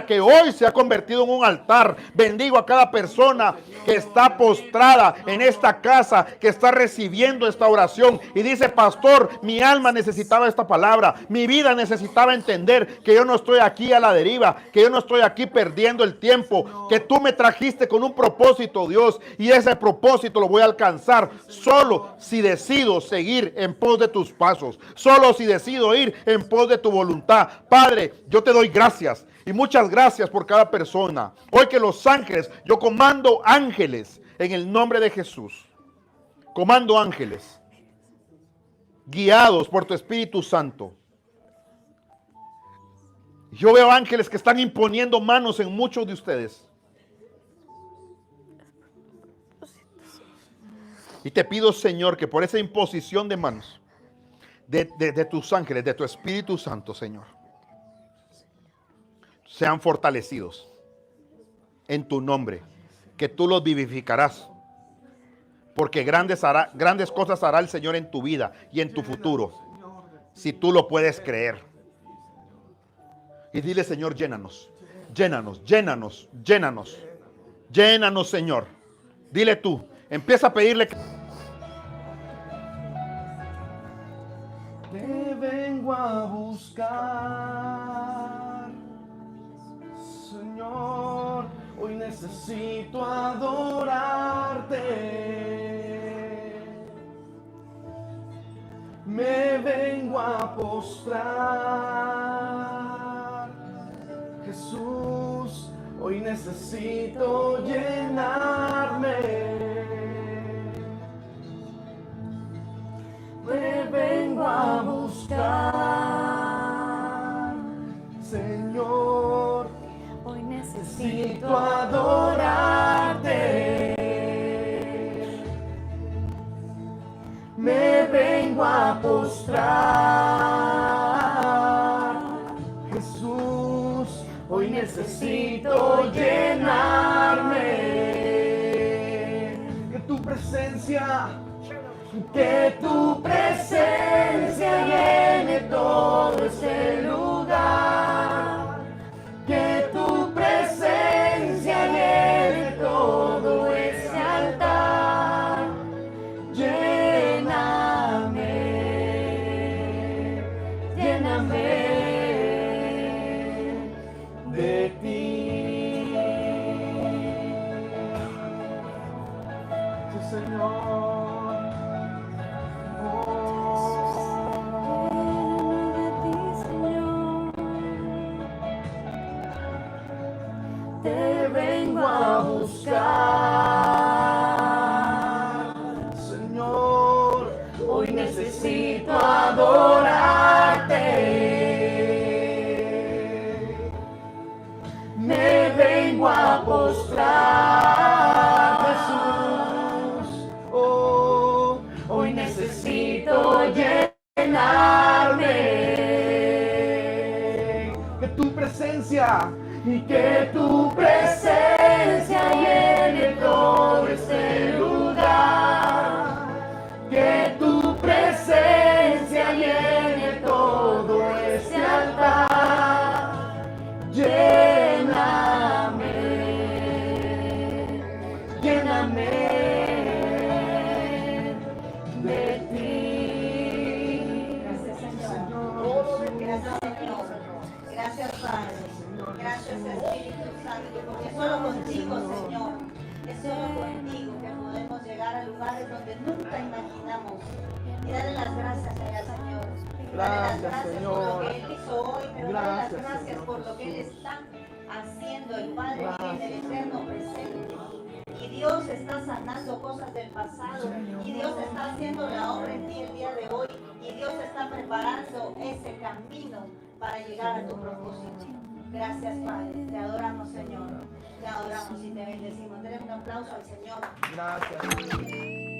que hoy se ha convertido en un altar. Bendigo a cada persona que está postrada en esta casa, que está recibiendo esta oración y dice, pastor, mi alma necesitaba esta palabra, mi vida necesitaba entender que yo no estoy aquí a la deriva, que yo no estoy aquí perdiendo el tiempo, que tú me trajiste con un propósito, Dios, y ese propósito lo voy a alcanzar solo si decido seguir en pos de tus pasos, solo si decido ir en pos de tu voluntad. Padre, yo te doy gracias. Y muchas gracias por cada persona. Hoy que los ángeles, yo comando ángeles en el nombre de Jesús. Comando ángeles, guiados por tu Espíritu Santo. Yo veo ángeles que están imponiendo manos en muchos de ustedes. Y te pido, Señor, que por esa imposición de manos de tus ángeles, de tu Espíritu Santo, Señor, sean fortalecidos en tu nombre, que tú los vivificarás, porque grandes cosas hará el Señor en tu vida y en tu futuro, si tú lo puedes creer. Y dile, Señor, llénanos, Señor. Dile tú, empieza a pedirle. Te vengo a buscar, Señor, hoy necesito adorarte. Me vengo a postrar, Jesús, hoy necesito llenarme. Te vengo a buscar, Señor, hoy necesito adorarte. Me vengo a postrar, Jesús, hoy necesito llenarme. Que tu presencia presencia, que tu presencia llene todo este lugar, que tu presencia llene todo este altar. Lléname, lléname de ti. Sí, Señor. Te vengo a buscar, Señor. Hoy necesito adorarte. Me vengo a postrar, Jesús. Oh, hoy necesito llenarme. Que tu presencia y que tu presencia llene todo este lugar, que tu presencia llene todo este altar. Lléname, lléname de ti. Gracias, Señor. Gracias, Señor. Gracias, Padre. Gracias, Espíritu Santo, porque solo contigo, Señor, es solo contigo que podemos llegar a lugares donde nunca imaginamos. Y darle las gracias al Señor. Darle las gracias por lo que Él hizo hoy, pero darle las gracias por lo que Él está haciendo. El Padre tiene el eterno presente. Y Dios está sanando cosas del pasado. Y Dios está haciendo la obra en ti el día de hoy. Y Dios está preparando ese camino para llegar a tu propósito. Gracias, Padre. Te adoramos, Señor. Te adoramos y te bendecimos. Denle un aplauso al Señor. Gracias.